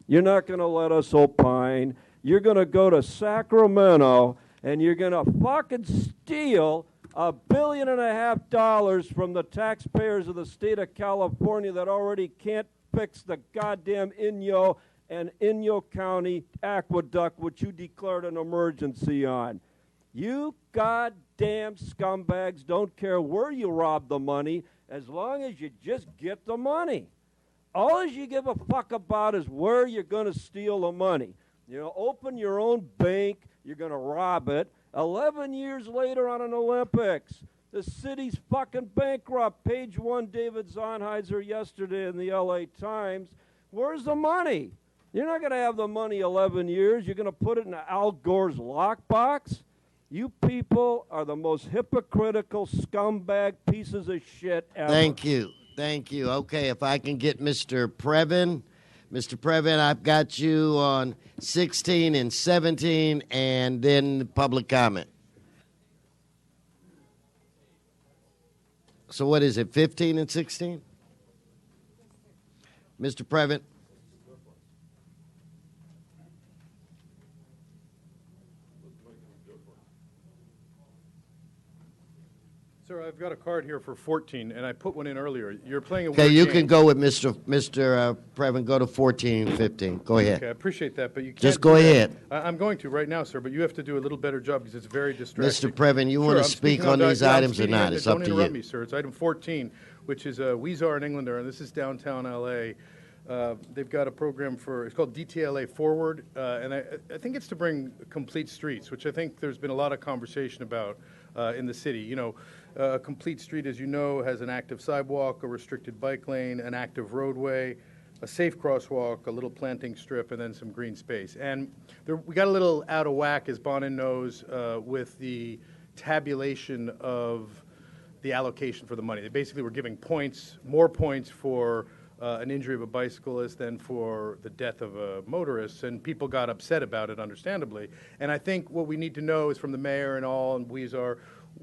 You're not going to let us opine. You're going to go to Sacramento and you're going to fucking steal $1.5 billion from the taxpayers of the state of California that already can't fix the goddamn Inyo and Inyo County aqueduct, which you declared an emergency on. You goddamn scumbags don't care where you rob the money as long as you just get the money. All you give a fuck about is where you're going to steal the money. You know, open your own bank, you're going to rob it. 11 years later on an Olympics, the city's fucking bankrupt. Page 1, David Zonheiser yesterday in the LA Times. Where's the money? You're not going to have the money 11 years. You're going to put it in Al Gore's lockbox? You people are the most hypocritical scumbag pieces of shit ever. Thank you. Thank you. Okay, if I can get Mr. Previn. Mr. Previn, I've got you on 16 and 17, and then public comment. So what is it, 15 and 16? Mr. Previn. Sir, I've got a card here for 14, and I put one in earlier. You're playing a Okay, word you game. can go with Mr. Previn. Go to 14 and 15. Go ahead. Okay, I appreciate that, but you can't Just go do that. ahead. I'm going to right now, sir, but you have to do a little better job because it's very distracting. Mr. Previn, you want to I'm speak speaking on these yeah, I'm items or speaking not? on- It's up don't to interrupt you. me, sir. It's item 14, which is Weezer and Englander, and this is downtown L.A. They've got a program it's called DTLA Forward, and I think it's to bring complete streets, which I think there's been a lot of conversation about in the city. You know, a complete street, as you know, has an active sidewalk, a restricted bike lane, an active roadway, a safe crosswalk, a little planting strip, and then some green space. And we got a little out of whack, as Bonin knows, with the tabulation of the allocation for the money. They basically were giving points, more points for an injury of a bicyclist than for the death of a motorist, and people got upset about it, understandably. And I think what we need to know is from the mayor and all, and Weezer,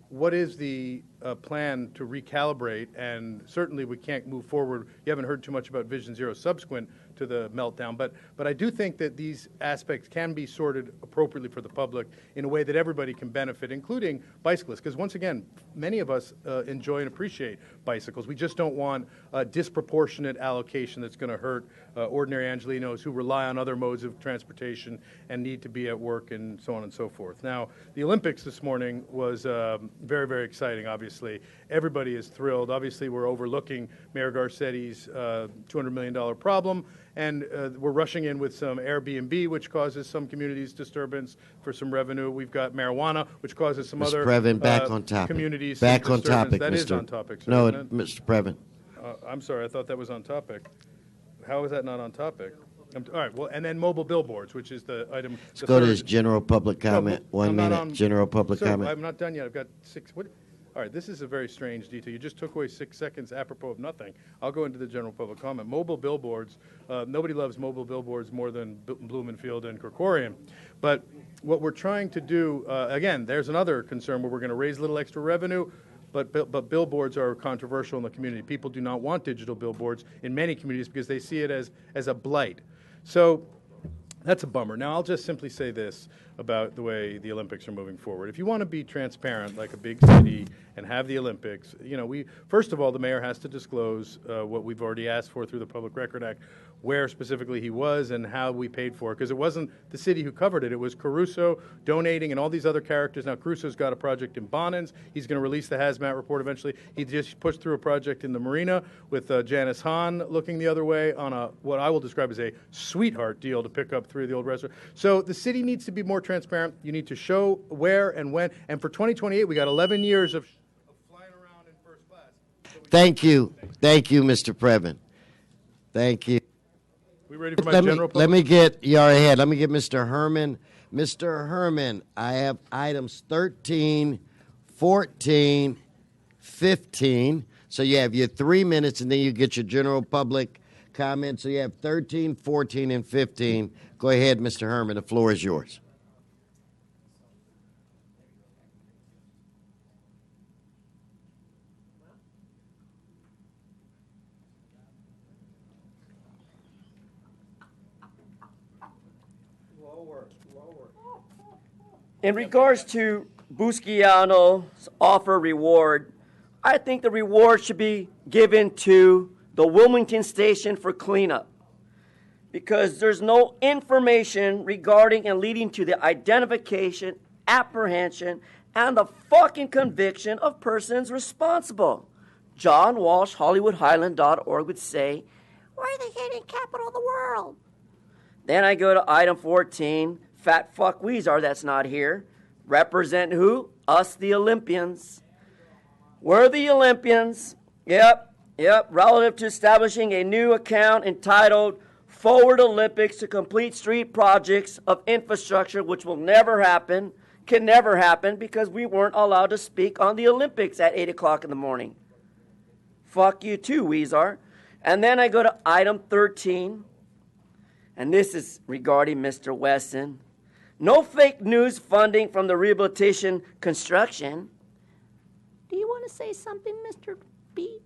what is the plan to recalibrate? And certainly we can't move forward. You haven't heard too much about Vision Zero subsequent to the meltdown, but I do think that these aspects can be sorted appropriately for the public in a way that everybody can benefit, including bicyclists. Because once again, many of us enjoy and appreciate bicycles. We just don't want a disproportionate allocation that's going to hurt ordinary Angelinos who rely on other modes of transportation and need to be at work and so on and so forth. Now, the Olympics this morning was very, very exciting, obviously. Everybody is thrilled. Obviously, we're overlooking Mayor Garcetti's $200 million problem, and we're rushing in with some Airbnb, which causes some communities disturbance for some revenue. We've got marijuana, which causes some Mr. other Previn, back on topic. communities Back some on disturbance. topic, That Mr. is on topic, sir, No, isn't it? Mr. Previn. I'm sorry, I thought that was on topic. How is that not on topic? All right, well, and then mobile billboards, which is the item. Let's go to his general public comment. 1 minute, general public sir, comment. I'm not done yet. I've got 6. All right, this is a very strange detail. You just took away 6 seconds apropos of nothing. I'll go into the general public comment. Mobile billboards, nobody loves mobile billboards more than Blumenfield and Krikorian. But what we're trying to do, again, there's another concern where we're going to raise a little extra revenue, but billboards are controversial in the community. People do not want digital billboards in many communities because they see it as a blight. So that's a bummer. Now, I'll just simply say this about the way the Olympics are moving forward. If you want to be transparent like a big city and have the Olympics, first of all, the mayor has to disclose what we've already asked for through the Public Record Act, where specifically he was and how we paid for it, because it wasn't the city who covered it. It was Caruso donating and all these other characters. Now, Caruso's got a project in Bonins. He's going to release the hazmat report eventually. He just pushed through a project in the marina with Janice Hahn looking the other way on what I will describe as a sweetheart deal to pick up 3 of the old restaurants. So the city needs to be more transparent. You need to show where and when. And for 2028, we got 11 years of flying around in first class. Thank you. Thank you, Mr. Previn. Thank you. We ready for my general public? Let me get, you're ahead. Let me get Mr. Herman. Mr. Herman, I have items 13, 14, 15. So you have your 3 minutes, and then you get your general public comment. So you have 13, 14, and 15. Go ahead, Mr. Herman. The floor is yours. In regards to Busquiano's offer reward, I think the reward should be given to the Wilmington Station for cleanup, because there's no information regarding and leading to the identification, apprehension, and the fucking conviction of persons responsible. John Walsh, HollywoodHighland.org would say, "We're the hidden capital of the world." Then I go to item 14, fat fuck Weezer that's not here. Represent who? Us, the Olympians. We're the Olympians. Yep. Relative to establishing a new account entitled Forward Olympics to complete street projects of infrastructure, which will never happen, can never happen, because we weren't allowed to speak on the Olympics at 8 o'clock in the morning. Fuck you too, Weezer. And then I go to item 13, and this is regarding Mr. Wesson. No fake news funding from the rehabilitation construction. Do you want to say something, Mr. B?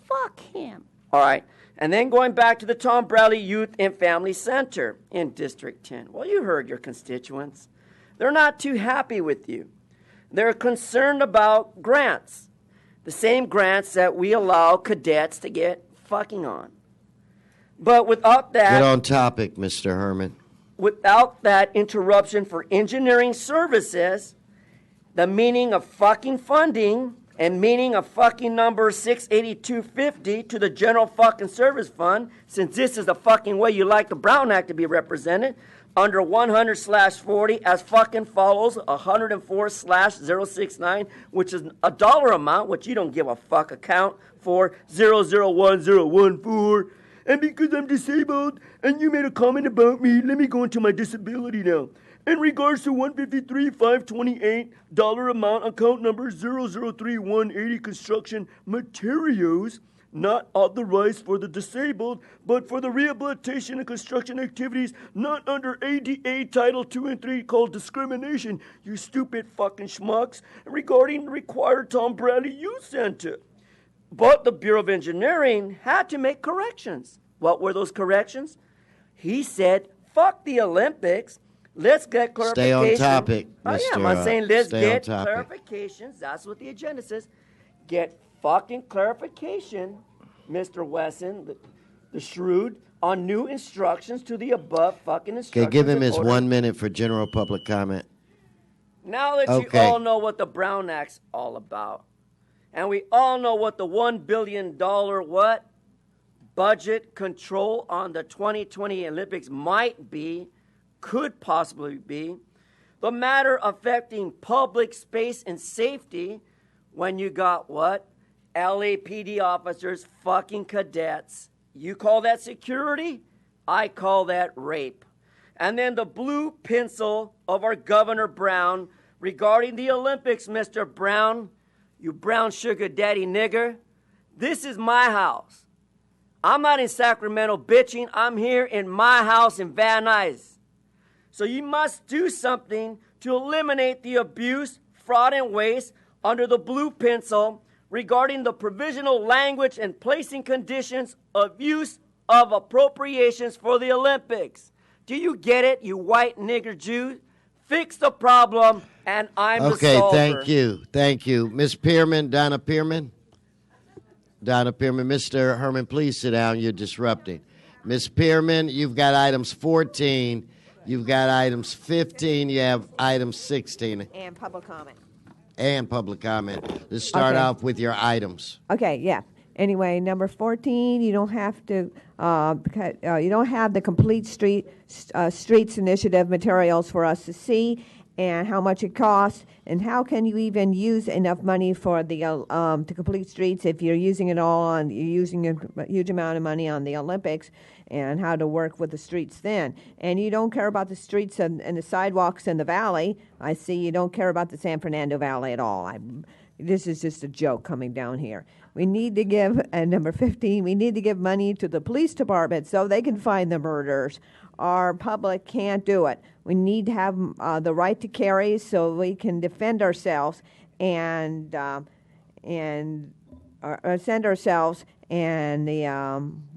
Fuck him. All right. And then going back to the Tom Bradley Youth and Family Center in District 10. Well, you heard your constituents. They're not too happy with you. They're concerned about grants, the same grants that we allow cadets to get fucking on. But without that... Get on topic, Mr. Herman. Without that interruption for engineering services, the meaning of fucking funding and meaning of fucking number 68250 to the general fucking service fund, since this is the fucking way you like the Brown Act to be represented, under 100/40 as fucking follows, 104/069, which is a dollar amount, which you don't give a fuck account for, 001014. And because I'm disabled, and you made a comment about me, let me go into my disability now. In regards to $153,528 amount, account number 003180, construction materials, not authorized for the disabled, but for the rehabilitation and construction activities not under ADA Title 2 and 3 called discrimination, you stupid fucking schmucks, regarding the required Tom Bradley Youth Center. But the Bureau of Engineering had to make corrections. What were those corrections? He said, fuck the Olympics. Let's get clarification. Stay on topic, Mr. I'm saying let's get topic. clarifications. That's what the agenda says. Get fucking clarification, Mr. Wesson, the shrewd, on new instructions to the above fucking instructions. Okay, give him his 1 minute for general public comment. Now that you all know what the Brown Act's all about, and we all know what the $1 billion budget control on the 2020 Olympics might be, could possibly be, the matter affecting public space and safety, when you got what? LAPD officers fucking cadets. You call that security? I call that rape. And then the blue pencil of our Governor Brown regarding the Olympics, Mr. Brown, you brown sugar daddy nigger. This is my house. I'm not in Sacramento bitching. I'm here in my house in Van Nuys. So you must do something to eliminate the abuse, fraud, and waste under the blue pencil regarding the provisional language and placing conditions of use of appropriations for the Olympics. Do you get it, you white nigger Jew? Fix the problem And I'm okay, the solver. Thank you. Ms. Pearman, Donna Pearman. Mr. Herman, please sit down. You're disrupting. Ms. Pearman, you've got items 14. You've got items 15. You have items 16. And public comment. And public comment. Let's start Okay. off with your items. Okay, yeah. Anyway, number 14, you don't have to, you don't have the complete streets initiative materials for us to see, and how much it costs, and how can you even use enough money for the to complete streets if you're using it all on, you're using a huge amount of money on the Olympics, and how to work with the streets then. And you don't care about the streets and the sidewalks in the valley. I see you don't care about the San Fernando Valley at all. This is just a joke coming down here. We need to give, number 15, we need to give money to the police department so they can find the murderers. Our public can't do it. We need to have the right to carry so we can defend ourselves and send ourselves. And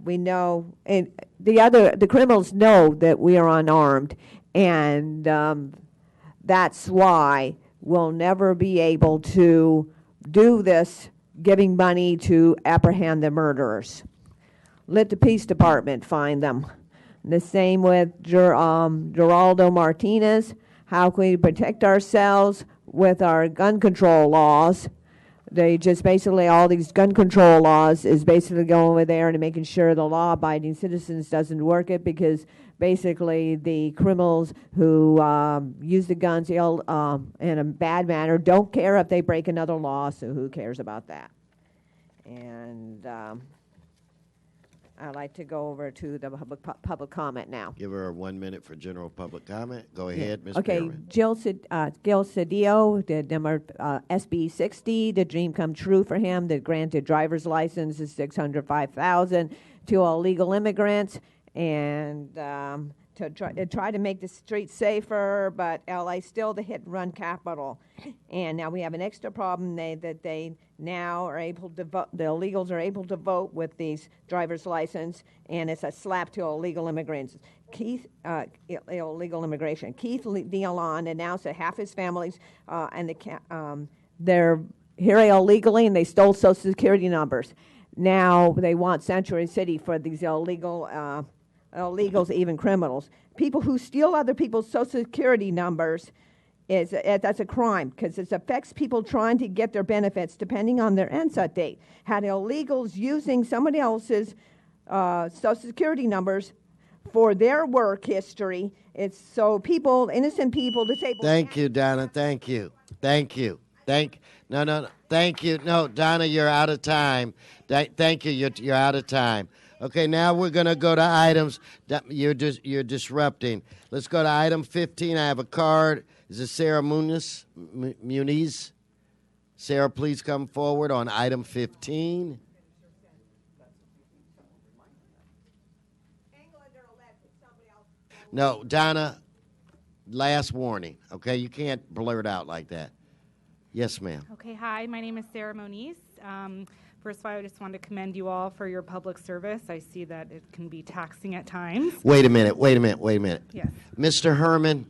we know, and the criminals know that we are unarmed, and that's why we'll never be able to do this, giving money to apprehend the murderers. Let the police department find them. The same with Geraldo Martinez. How can we protect ourselves with our gun control laws? They just basically, all these gun control laws is basically going over there and making sure the law-abiding citizens doesn't work it, because basically the criminals who use the guns in a bad manner don't care if they break another law, so who cares about that? And I'd like to go over to the public comment now. Give her 1 minute for general public comment. Go ahead, Ms. Okay, Pearman. Gil Cedillo, the number SB 60, the dream come true for him. The granted driver's license is $605,000 to all legal immigrants, and to try to make the streets safer. But LA still the hit and run capital, and now we have an extra problem that they now are able to vote. The illegals are able to vote with these driver's license, and it's a slap to illegal immigrants. Illegal immigration. Keith Dillon announced that half his families they're here illegally, and they stole Social Security numbers. Now they want Sanctuary City for these illegals, even criminals. People who steal other people's Social Security numbers, that's a crime, because it affects people trying to get their benefits depending on their onset date. Had illegals using somebody else's Social Security numbers for their work history, it's so people, innocent people, disabled. Thank you, Donna. Thank you. No. Thank you. No, Donna, you're out of time. Thank you. You're out of time. Okay, now we're going to go to items. You're disrupting. Let's go to item 15. I have a card. Is it Sarah Muniz? Sarah, please come forward on item 15. No, Donna, last warning, okay? You can't blurt out like that. Yes, ma'am. Okay, hi, my name is Sarah Moniz. First of all, I just wanted to commend you all for your public service. I see that it can be taxing at times. Wait a minute. Yes. Mr. Herman,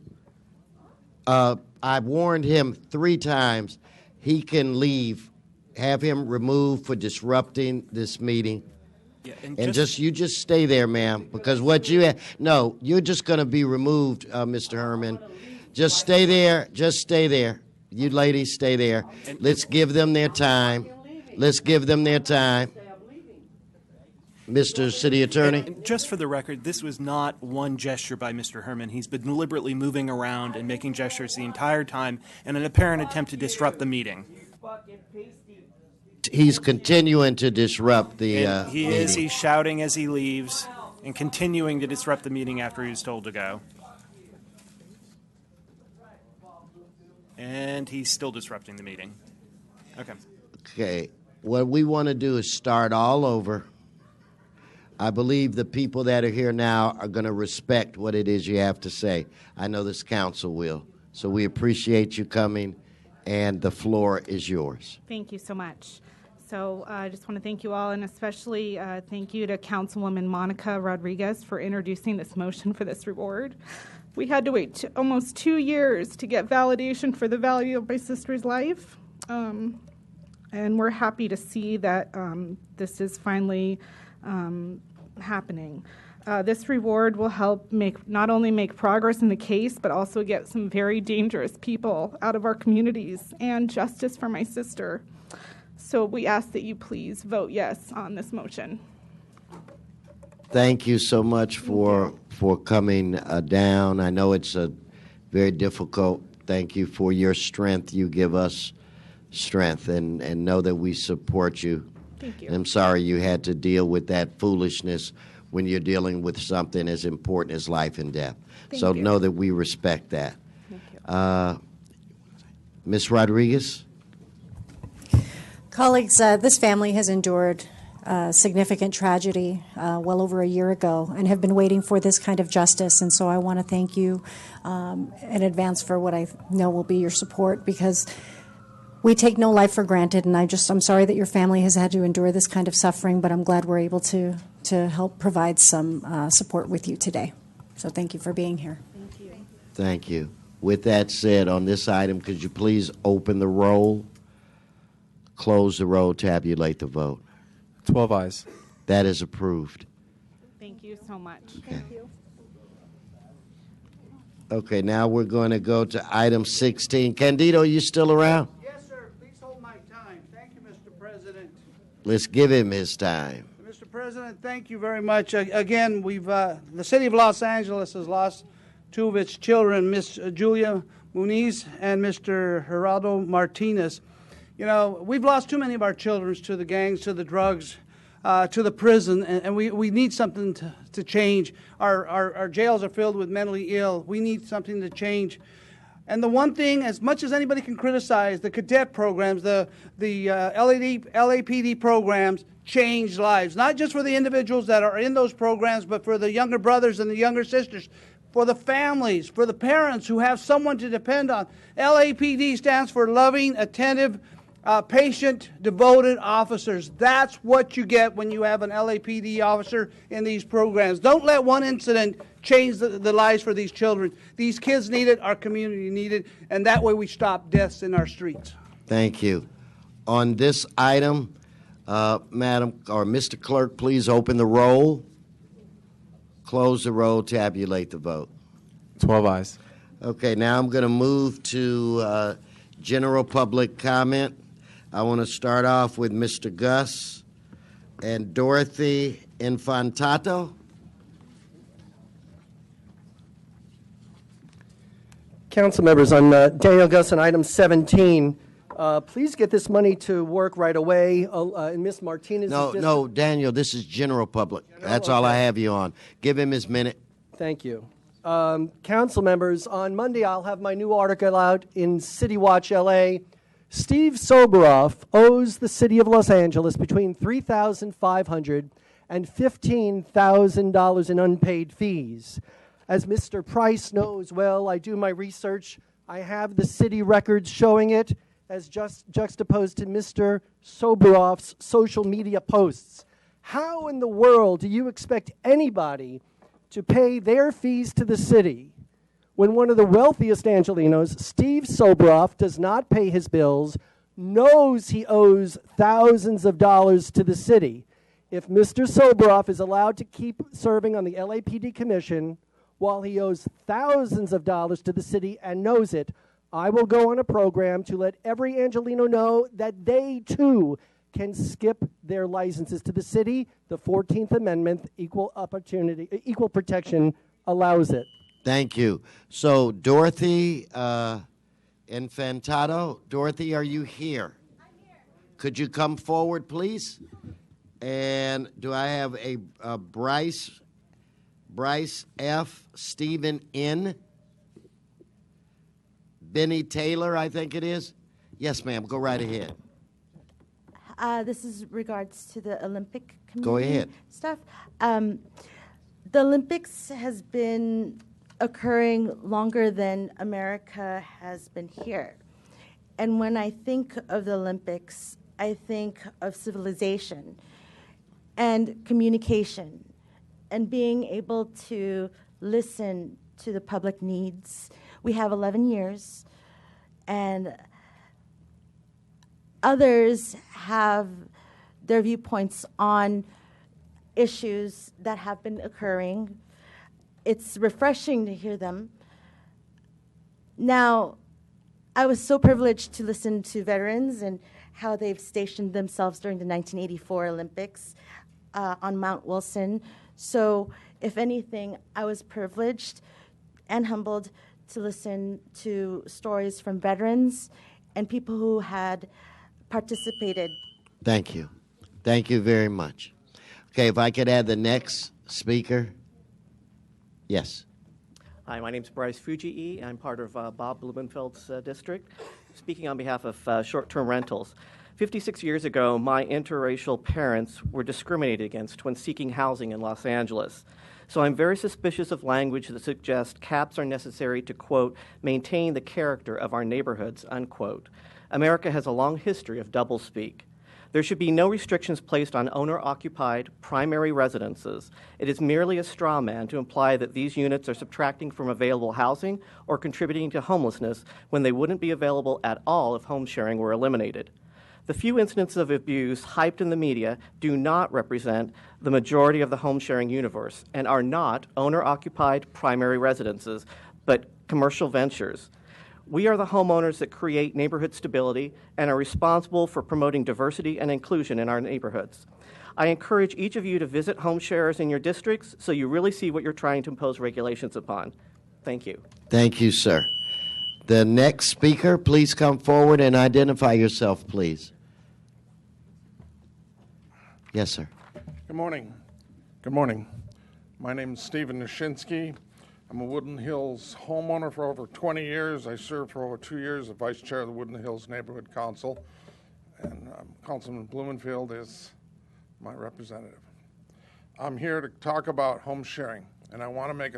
I've warned him 3 times. He can leave. Have him removed for disrupting this meeting. Yeah, and you just stay there, ma'am, because what you no, you're just going to be removed, Mr. Herman. Just stay there. You ladies, stay there. Let's give them their time. Mr. City Attorney. And just for the record, this was not one gesture by Mr. Herman. He's been deliberately moving around and making gestures the entire time in an apparent attempt to disrupt the meeting. He's continuing to disrupt the He meeting. is. He's shouting as he leaves and continuing to disrupt the meeting after he was told to go. And he's still disrupting the meeting. Okay. What we want to do is start all over. I believe the people that are here now are going to respect what it is you have to say. I know this council will. So we appreciate you coming, and the floor is yours. Thank you so much. So I just want to thank you all, and especially thank you to Councilwoman Monica Rodriguez for introducing this motion for this reward. We had to wait almost 2 years to get validation for the value of my sister's life. And we're happy to see that this is finally happening. This reward will help not only make progress in the case, but also get some very dangerous people out of our communities and justice for my sister. So we ask that you please vote yes on this motion. Thank you so much for coming down. I know it's a very difficult. Thank you for your strength. You give us strength, and know that we support you. Thank you. And I'm sorry you had to deal with that foolishness when you're dealing with something as important as life and death. So know that we respect that. Thank you. Ms. Rodriguez? Colleagues, this family has endured significant tragedy well over a year ago and have been waiting for this kind of justice. And so I want to thank you in advance for what I know will be your support, because we take no life for granted. And I'm sorry that your family has had to endure this kind of suffering, but I'm glad we're able to help provide some support with you today. So thank you for being here. Thank you. Thank you. With that said, on this item, could you please open the roll, close the roll, tabulate the vote? 12 ayes. That is approved. Thank you so much. Okay. Thank you. Okay, now we're going to go to item 16. Candido, you still around? Yes, sir. Please hold my time. Thank you, Mr. President. Let's give him his time. Mr. President, thank you very much. Again, the city of Los Angeles has lost two of its children, Miss Julia Muniz and Mr. Geraldo Martinez. You know, we've lost too many of our children to the gangs, to the drugs, to the prison, and we need something to change. Our jails are filled with mentally ill. We need something to change. And the one thing, as much as anybody can criticize, the cadet programs, the LAPD programs change lives, not just for the individuals that are in those programs, but for the younger brothers and the younger sisters, for the families, for the parents who have someone to depend on. LAPD stands for loving, attentive, patient, devoted officers. That's what you get when you have an LAPD officer in these programs. Don't let one incident change the lives for these children. These kids need it, our community need it, and that way we stop deaths in our streets. Thank you. On this item, Madam or Mr. Clerk, please open the roll, close the roll, tabulate the vote. 12 ayes. Okay, now I'm going to move to general public comment. I want to start off with Mr. Gus and Dorothy Infantato. Council members, I'm Daniel Gus on item 17. Please get this money to work right away. And Ms. Martinez. No, Daniel, this is general public. That's all I have you on. Give him his minute. Thank you. Council members, on Monday I'll have my new article out in City Watch LA. Steve Soboroff owes the city of Los Angeles between $3,500 and $15,000 in unpaid fees. As Mr. Price knows well, I do my research. I have the city records showing it as just juxtaposed to Mr. Soboroff's social media posts. How in the world do you expect anybody to pay their fees to the city when one of the wealthiest Angelenos, Steve Soboroff, does not pay his bills, knows he owes thousands of dollars to the city? If Mr. Soboroff is allowed to keep serving on the LAPD commission while he owes thousands of dollars to the city and knows it, I will go on a program to let every Angeleno know that they too can skip their licenses to the city. The 14th Amendment, equal protection, allows it. Thank you. So, Dorothy Infantato. Dorothy, are you here? I'm here. Could you come forward, please? And do I have a Bryce F., Stephen N., Benny Taylor, I think it is? Yes, ma'am. Go right ahead. This is regards to the Olympic community Go ahead. stuff. The Olympics has been occurring longer than America has been here. And when I think of the Olympics, I think of civilization and communication and being able to listen to the public needs. We have 11 years, and others have their viewpoints on issues that have been occurring. It's refreshing to hear them. Now, I was so privileged to listen to veterans and how they've stationed themselves during the 1984 Olympics on Mount Wilson. So, if anything, I was privileged and humbled to listen to stories from veterans and people who had participated. Thank you. Thank you very much. Okay, if I could add the next speaker. Yes. Hi, my name is Bryce Fujii. I'm part of Bob Blumenfeld's district, speaking on behalf of short-term rentals. 56 years ago, my interracial parents were discriminated against when seeking housing in Los Angeles. So I'm very suspicious of language that suggests caps are necessary to, quote, maintain the character of our neighborhoods, unquote. America has a long history of doublespeak. There should be no restrictions placed on owner-occupied primary residences. It is merely a straw man to imply that these units are subtracting from available housing or contributing to homelessness when they wouldn't be available at all if home sharing were eliminated. The few incidents of abuse hyped in the media do not represent the majority of the home sharing universe and are not owner-occupied primary residences, but commercial ventures. We are the homeowners that create neighborhood stability and are responsible for promoting diversity and inclusion in our neighborhoods. I encourage each of you to visit home sharers in your districts so you really see what you're trying to impose regulations upon. Thank you. Thank you, sir. The next speaker, please come forward and identify yourself, please. Yes, sir. Good morning. Good morning. My name is Stephen Nishinsky. I'm a Woodland Hills homeowner for over 20 years. I served for over 2 years as vice chair of the Woodland Hills Neighborhood Council, and Councilman Blumenfield is my representative. I'm here to talk about home sharing, and I want to make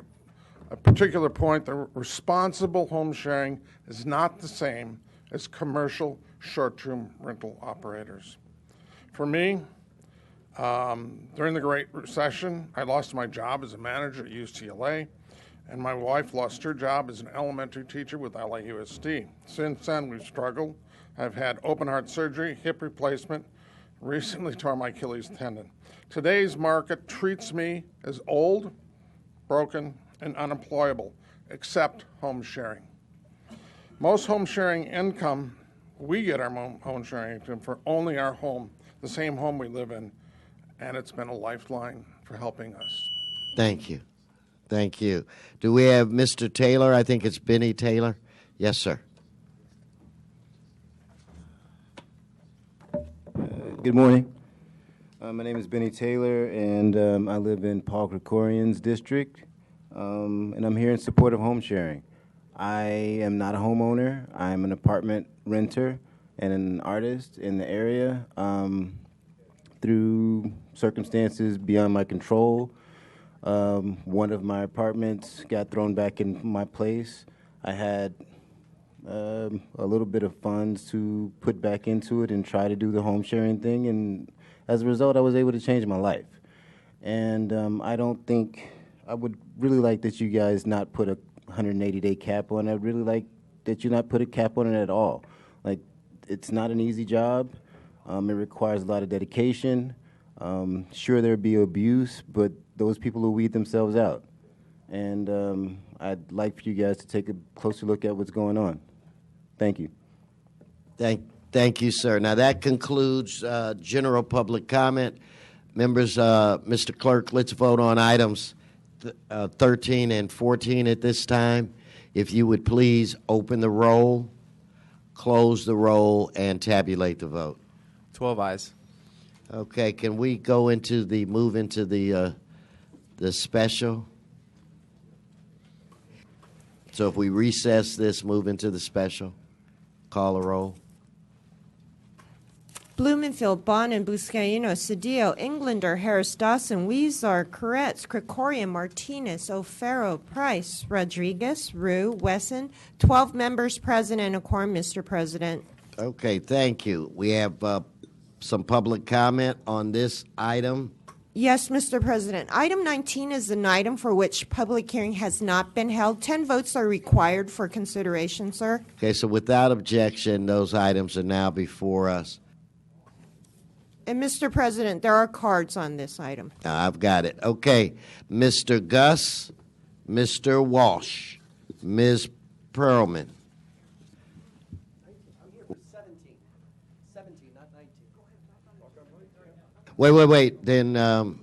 a particular point. The responsible home sharing is not the same as commercial short-term rental operators. For me, during the Great Recession, I lost my job as a manager at UCLA, and my wife lost her job as an elementary teacher with LAUSD. Since then, we've struggled. I've had open heart surgery, hip replacement, recently tore my Achilles tendon. Today's market treats me as old, broken, and unemployable, except home sharing. Most home sharing income, we get our home sharing income for only our home, the same home we live in, and it's been a lifeline for helping us. Thank you. Thank you. Do we have Mr. Taylor? I think it's Benny Taylor. Yes, sir. Good morning. My name is Benny Taylor, and I live in Paul Krikorian's district, and I'm here in support of home sharing. I am not a homeowner. I'm an apartment renter and an artist in the area. Through circumstances beyond my control, one of my apartments got thrown back in my place. I had a little bit of funds to put back into it and try to do the home sharing thing, and as a result, I was able to change my life. And I don't think, I would really like that you guys not put a 180-day cap on it. I'd really like that you not put a cap on it at all. Like, it's not an easy job. It requires a lot of dedication. Sure, there'd be abuse, but those people will weed themselves out. And I'd like for you guys to take a closer look at what's going on. Thank you. Thank you, sir. Now, that concludes general public comment. Members, Mr. Clerk, let's vote on items 13 and 14 at this time. If you would please open the roll, close the roll, and tabulate the vote. 12 ayes. Okay, can we go into move into the special? So if we recess this, move into the special, call a roll. Blumenfield, Bonin, Buscaino, Cedillo, Englander, Harris, Dawson, Weezer, Koretz, Krikorian, Martinez, O'Farrell, Price, Rodriguez, Rue, Wesson, 12 members present and a quorum, Mr. President. Okay, thank you. We have some public comment on this item. Yes, Mr. President. Item 19 is an item for which public hearing has not been held. 10 votes are required for consideration, sir. Okay, so without objection, those items are now before us. And Mr. President, there are cards on this item. I've got it. Okay, Mr. Gus, Mr. Walsh, Ms. Perlman. I'm here for 17. 17, not 19. Wait. Then, I know.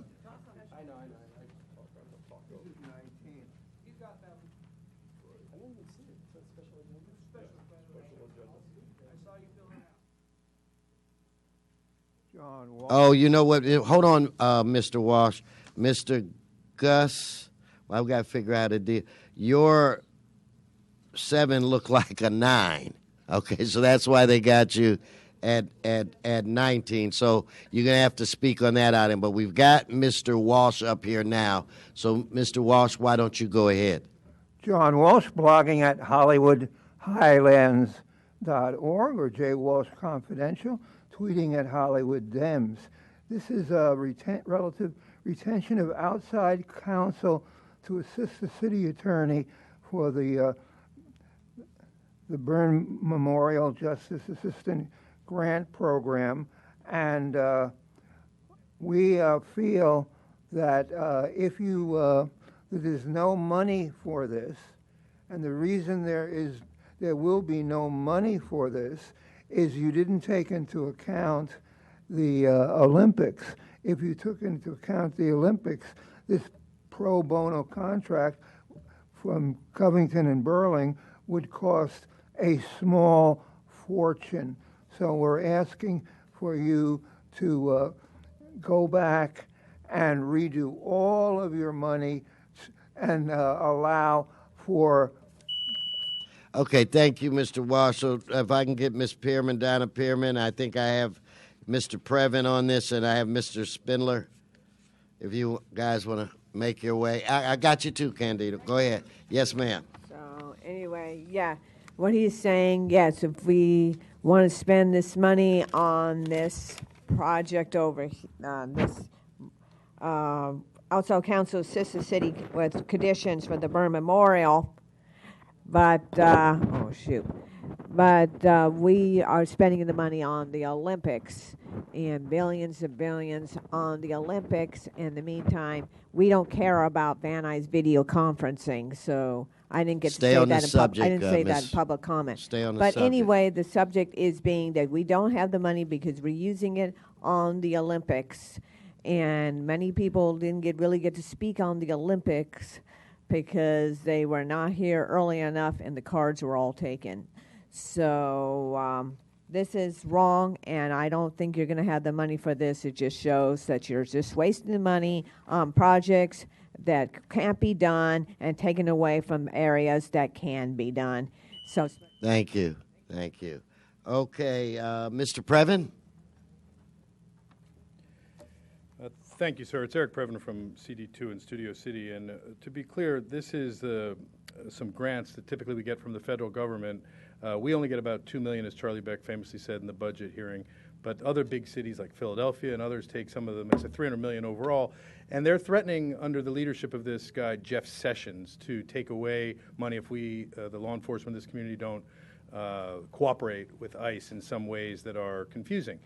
oh, you know what? Hold on, Mr. Walsh. Mr. Gus, well, I've got to figure out a deal. Your 7 looked like a 9. Okay, so that's why they got you at 19. So you're going to have to speak on that item. But we've got Mr. Walsh up here now. So, Mr. Walsh, why don't you go ahead? John Walsh, blogging at HollywoodHighlands.org or J. Walsh Confidential, tweeting at Hollywood Dems. This is a relative retention of outside counsel to assist the city attorney for the Byrne Memorial Justice Assistant Grant Program, and we feel that if you there's no money for this, and the reason there will be no money for this is you didn't take into account the Olympics. If you took into account the Olympics, this pro bono contract from Covington and Burling would cost a small fortune. So we're asking for you to go back and redo all of your money and allow for. Okay, thank you, Mr. Walsh. So if I can get Ms. Pearman, Donna Pearman, I think I have Mr. Previn on this, and I have Mr. Spindler. If you guys want to make your way. I got you too, Candido. Go ahead. Yes, ma'am. So anyway, yeah, what he's saying, yes, if we want to spend this money on this project over this outside council assists the city with conditions for the Byrne Memorial, but we are spending the money on the Olympics and billions and billions on the Olympics. In the meantime, we don't care about Van Nuys video conferencing, so I didn't get to say that in public. I didn't say that in public comment. Stay on the but subject. Anyway, the subject is being that we don't have the money because we're using it on the Olympics, and many people didn't really get to speak on the Olympics because they were not here early enough and the cards were all taken. So this is wrong, and I don't think you're going to have the money for this. It just shows that you're just wasting the money on projects that can't be done and taken away from areas that can be done. So Thank you. Okay, Mr. Previn? Thank you, sir. It's Eric Previn from CD2 in Studio City. And to be clear, this is some grants that typically we get from the federal government. We only get about $2 million, as Charlie Beck famously said in the budget hearing. But other big cities like Philadelphia and others take some of them. It's $300 million overall. And they're threatening, under the leadership of this guy, Jeff Sessions, to take away money if we, the law enforcement of this community, don't cooperate with ICE in some ways that are confusing.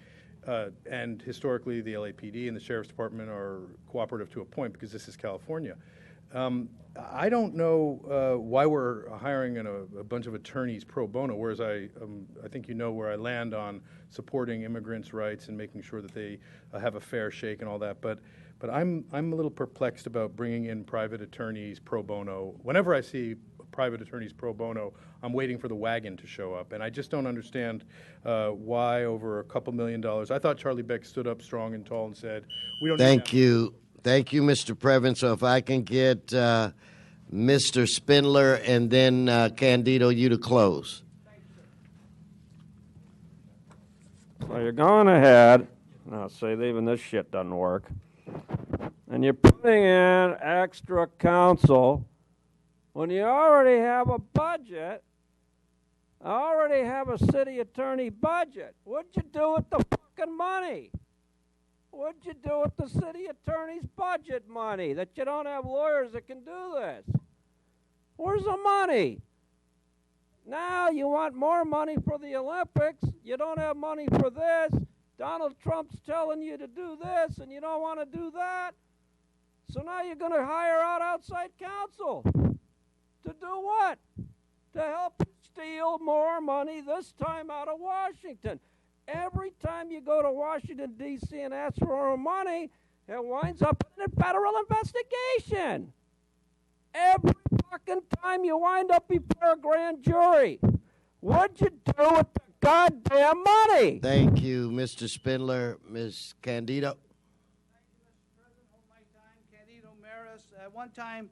And historically, the LAPD and the Sheriff's Department are cooperative to a point because this is California. I don't know why we're hiring a bunch of attorneys pro bono, whereas I think you know where I land on supporting immigrants' rights and making sure that they have a fair shake and all that. But I'm a little perplexed about bringing in private attorneys pro bono. Whenever I see private attorneys pro bono, I'm waiting for the wagon to show up, and I just don't understand why over a couple $1 million. I thought Charlie Beck stood up strong and tall and said, "We don't." Thank you, Mr. Previn. So if I can get Mr. Spindler and then Candido, you to close. So you're going ahead, and I'll say even this shit doesn't work, and you're putting in extra counsel when you already have a budget, already have a city attorney budget. What'd you do with the fucking money? What'd you do with the city attorney's budget money that you don't have lawyers that can do this? Where's the money? Now you want more money for the Olympics. You don't have money for this. Donald Trump's telling you to do this, and you don't want to do that. So now you're going to hire out outside counsel. To do what? To help steal more money, this time out of Washington. Every time you go to Washington, D.C. and ask for more money, it winds up in a federal investigation. Every fucking time you wind up before a grand jury. What'd you do with the goddamn money? Thank you, Mr. Spindler. Ms. Candido. At one time,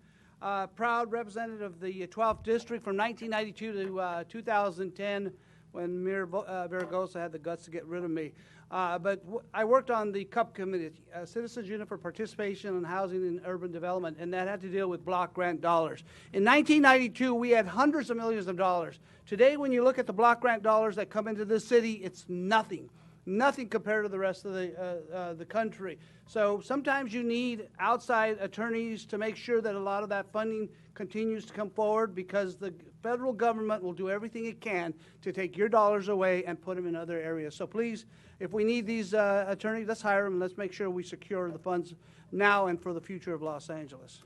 proud representative of the 12th District from 1992 to 2010 when Mayor Vergosa had the guts to get rid of me. But I worked on the CUP committee, Citizens Unit for Participation in Housing and Urban Development, and that had to deal with block grant dollars. In 1992, we had hundreds of millions of dollars. Today, when you look at the block grant dollars that come into this city, it's nothing. Nothing compared to the rest of the country. So sometimes you need outside attorneys to make sure that a lot of that funding continues to come forward, because the federal government will do everything it can to take your dollars away and put them in other areas. So please, if we need these attorneys, let's hire them and let's make sure we secure the funds now and for the future of Los Angeles.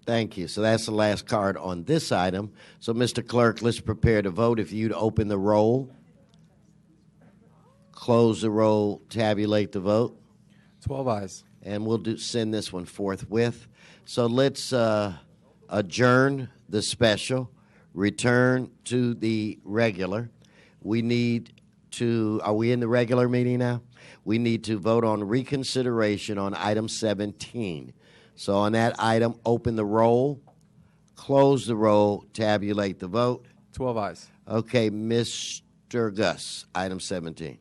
Thank you. So that's the last card on this item. So, Mr. Clerk, let's prepare to vote. If you'd open the roll, close the roll, tabulate the vote. 12 ayes. And we'll send this one forthwith. So let's adjourn the special, return to the regular. We need to, are we in the regular meeting now? We need to vote on reconsideration on item 17. So on that item, open the roll, close the roll, tabulate the vote. 12 ayes. Okay, Mr. Gus, item 17.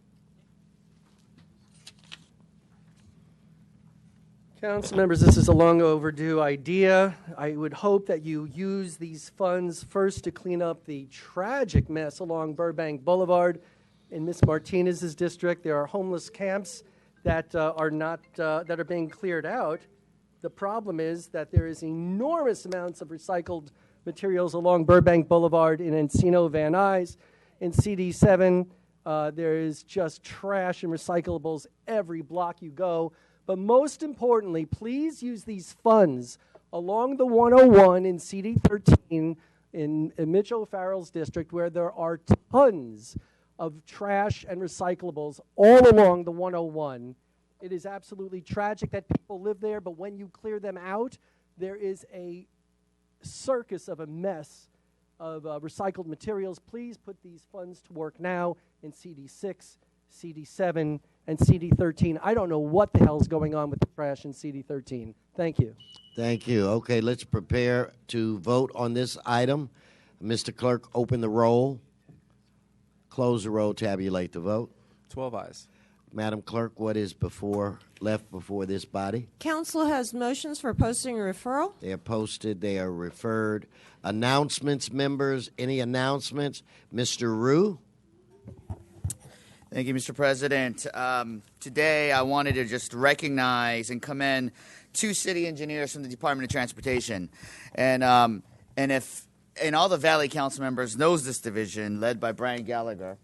Council members, this is a long overdue idea. I would hope that you use these funds first to clean up the tragic mess along Burbank Boulevard in Ms. Martinez's district. There are homeless camps that are being cleared out. The problem is that there is enormous amounts of recycled materials along Burbank Boulevard in Encino, Van Nuys. In CD7, there is just trash and recyclables every block you go. But most importantly, please use these funds along the 101 in CD13 in Mitch O'Farrell's district, where there are tons of trash and recyclables all along the 101. It is absolutely tragic that people live there, but when you clear them out, there is a circus of a mess of recycled materials. Please put these funds to work now in CD6, CD7, and CD13. I don't know what the hell's going on with the trash in CD13. Thank you. Thank you. Okay, let's prepare to vote on this item. Mr. Clerk, open the roll, close the roll, tabulate the vote. 12 ayes. Madam Clerk, what is left before this body? Council has motions for posting and referral. They are posted. They are referred. Announcements, members. Any announcements? Mr. Rue? Thank you, Mr. President. Today, I wanted to just recognize and commend two city engineers from the Department of Transportation. And all the Valley Council members knows this division, led by Brian Gallagher,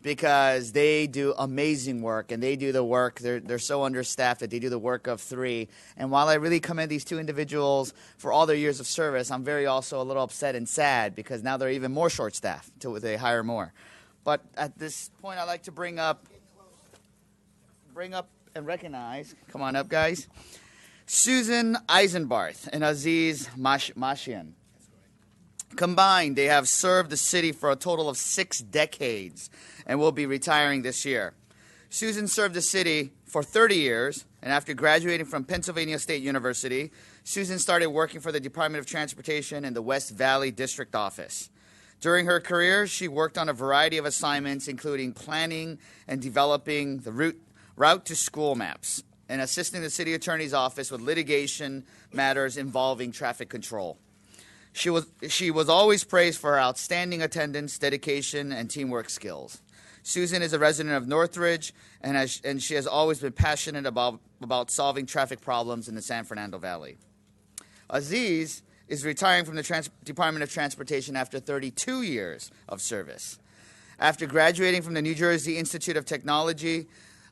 because they do amazing work, and they do the work. They're so understaffed that they do the work of three. And while I really commend these two individuals for all their years of service, I'm also a little upset and sad because now they're even more short-staffed until they hire more. But at this point, I'd like to bring up and recognize, come on up, guys, Susan Eisenbarth and Aziz Mashian. Combined, they have served the city for a total of 6 decades and will be retiring this year. Susan served the city for 30 years, and after graduating from Pennsylvania State University, Susan started working for the Department of Transportation in the West Valley District Office. During her career, she worked on a variety of assignments, including planning and developing the route to school maps and assisting the city attorney's office with litigation matters involving traffic control. She was always praised for her outstanding attendance, dedication, and teamwork skills. Susan is a resident of Northridge, and she has always been passionate about solving traffic problems in the San Fernando Valley. Aziz is retiring from the Department of Transportation after 32 years of service. After graduating from the New Jersey Institute of Technology,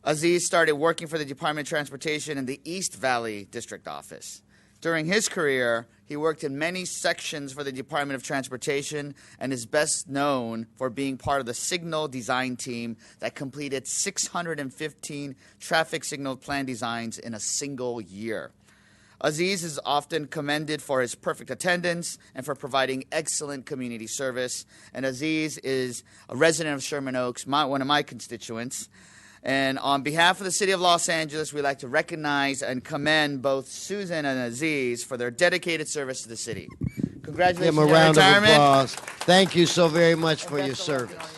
Aziz started working for the Department of Transportation in the East Valley District Office. During his career, he worked in many sections for the Department of Transportation and is best known for being part of the signal design team that completed 615 traffic signal plan designs in a single year. Aziz is often commended for his perfect attendance and for providing excellent community service. And Aziz is a resident of Sherman Oaks, one of my constituents. And on behalf of the City of Los Angeles, we'd like to recognize and commend both Susan and Aziz for their dedicated service to the city. Congratulations Give them on a your round retirement. of applause. Thank you so very much for your service.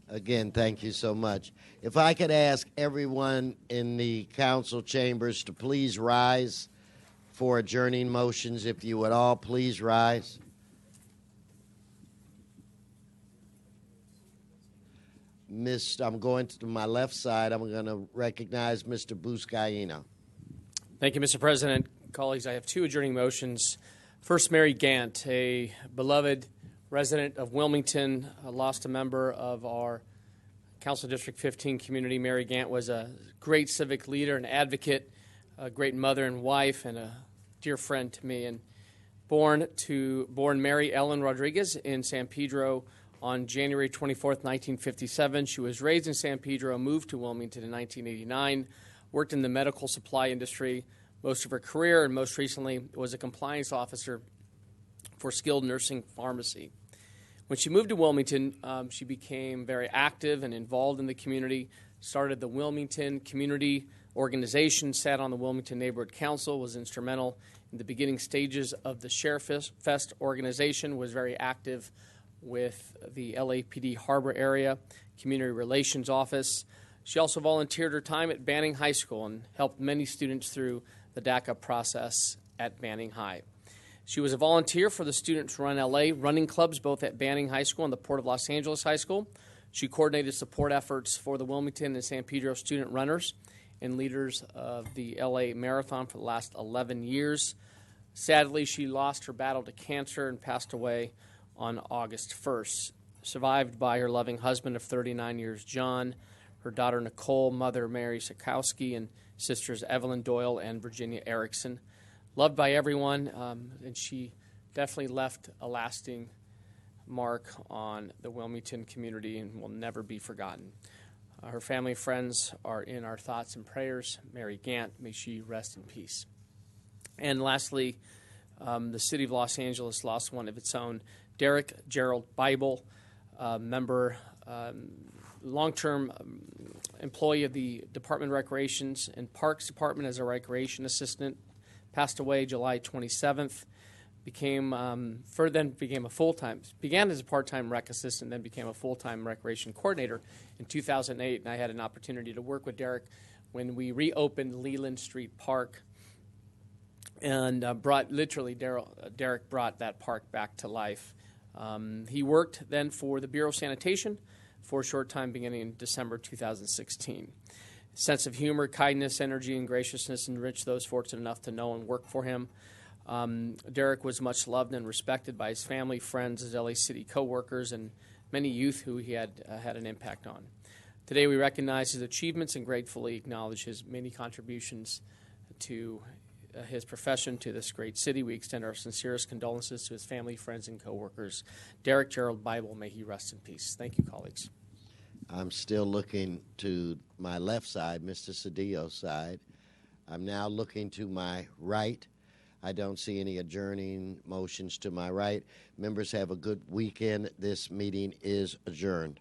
Again, thank you so much. If I could ask everyone in the council chambers to please rise for adjourning motions, if you would all please rise. I'm going to my left side. I'm going to recognize Mr. Buscaino. Thank you, Mr. President. Colleagues, I have two adjourning motions. First, Mary Gant, a beloved resident of Wilmington, lost a member of our Council District 15 community. Mary Gant was a great civic leader, an advocate, a great mother and wife, and a dear friend to me. And born Mary Ellen Rodriguez in San Pedro on January 24th, 1957. She was raised in San Pedro, moved to Wilmington in 1989, worked in the medical supply industry most of her career, and most recently was a compliance officer for skilled nursing pharmacy. When she moved to Wilmington, she became very active and involved in the community, started the Wilmington Community Organization, sat on the Wilmington Neighborhood Council, was instrumental in the beginning stages of the Sheriff Fest organization, was very active with the LAPD Harbor Area Community Relations Office. She also volunteered her time at Banning High School and helped many students through the DACA process at Banning High. She was a volunteer for the Students Run LA running clubs, both at Banning High School and the Port of Los Angeles High School. She coordinated support efforts for the Wilmington and San Pedro student runners and leaders of the LA Marathon for the last 11 years. Sadly, she lost her battle to cancer and passed away on August 1st, survived by her loving husband of 39 years, John, her daughter Nicole, mother Mary Sikowski, and sisters Evelyn Doyle and Virginia Erickson. Loved by everyone, and she definitely left a lasting mark on the Wilmington community and will never be forgotten. Her family and friends are in our thoughts and prayers. Mary Gant, may she rest in peace. And lastly, the city of Los Angeles lost one of its own, Derek Gerald Bible, member, long-term employee of the Department of Recreations and Parks Department as a recreation assistant. Passed away July 27th, began as a part-time rec assistant, then became a full-time recreation coordinator in 2008, and I had an opportunity to work with Derek when we reopened Leland Street Park, and Derek brought that park back to life. He worked then for the Bureau of Sanitation for a short time beginning in December 2016. Sense of humor, kindness, energy, and graciousness enriched those fortunate enough to know and work for him. Derek was much loved and respected by his family, friends, his LA City co-workers, and many youth who he had an impact on. Today we recognize his achievements and gratefully acknowledge his many contributions to his profession to this great city. We extend our sincerest condolences to his family, friends, and co-workers. Derek Gerald Bible, may he rest in peace. Thank you, colleagues. I'm still looking to my left side, Mr. Cedillo's side. I'm now looking to my right. I don't see any adjourning motions to my right. Members, have a good weekend. This meeting is adjourned.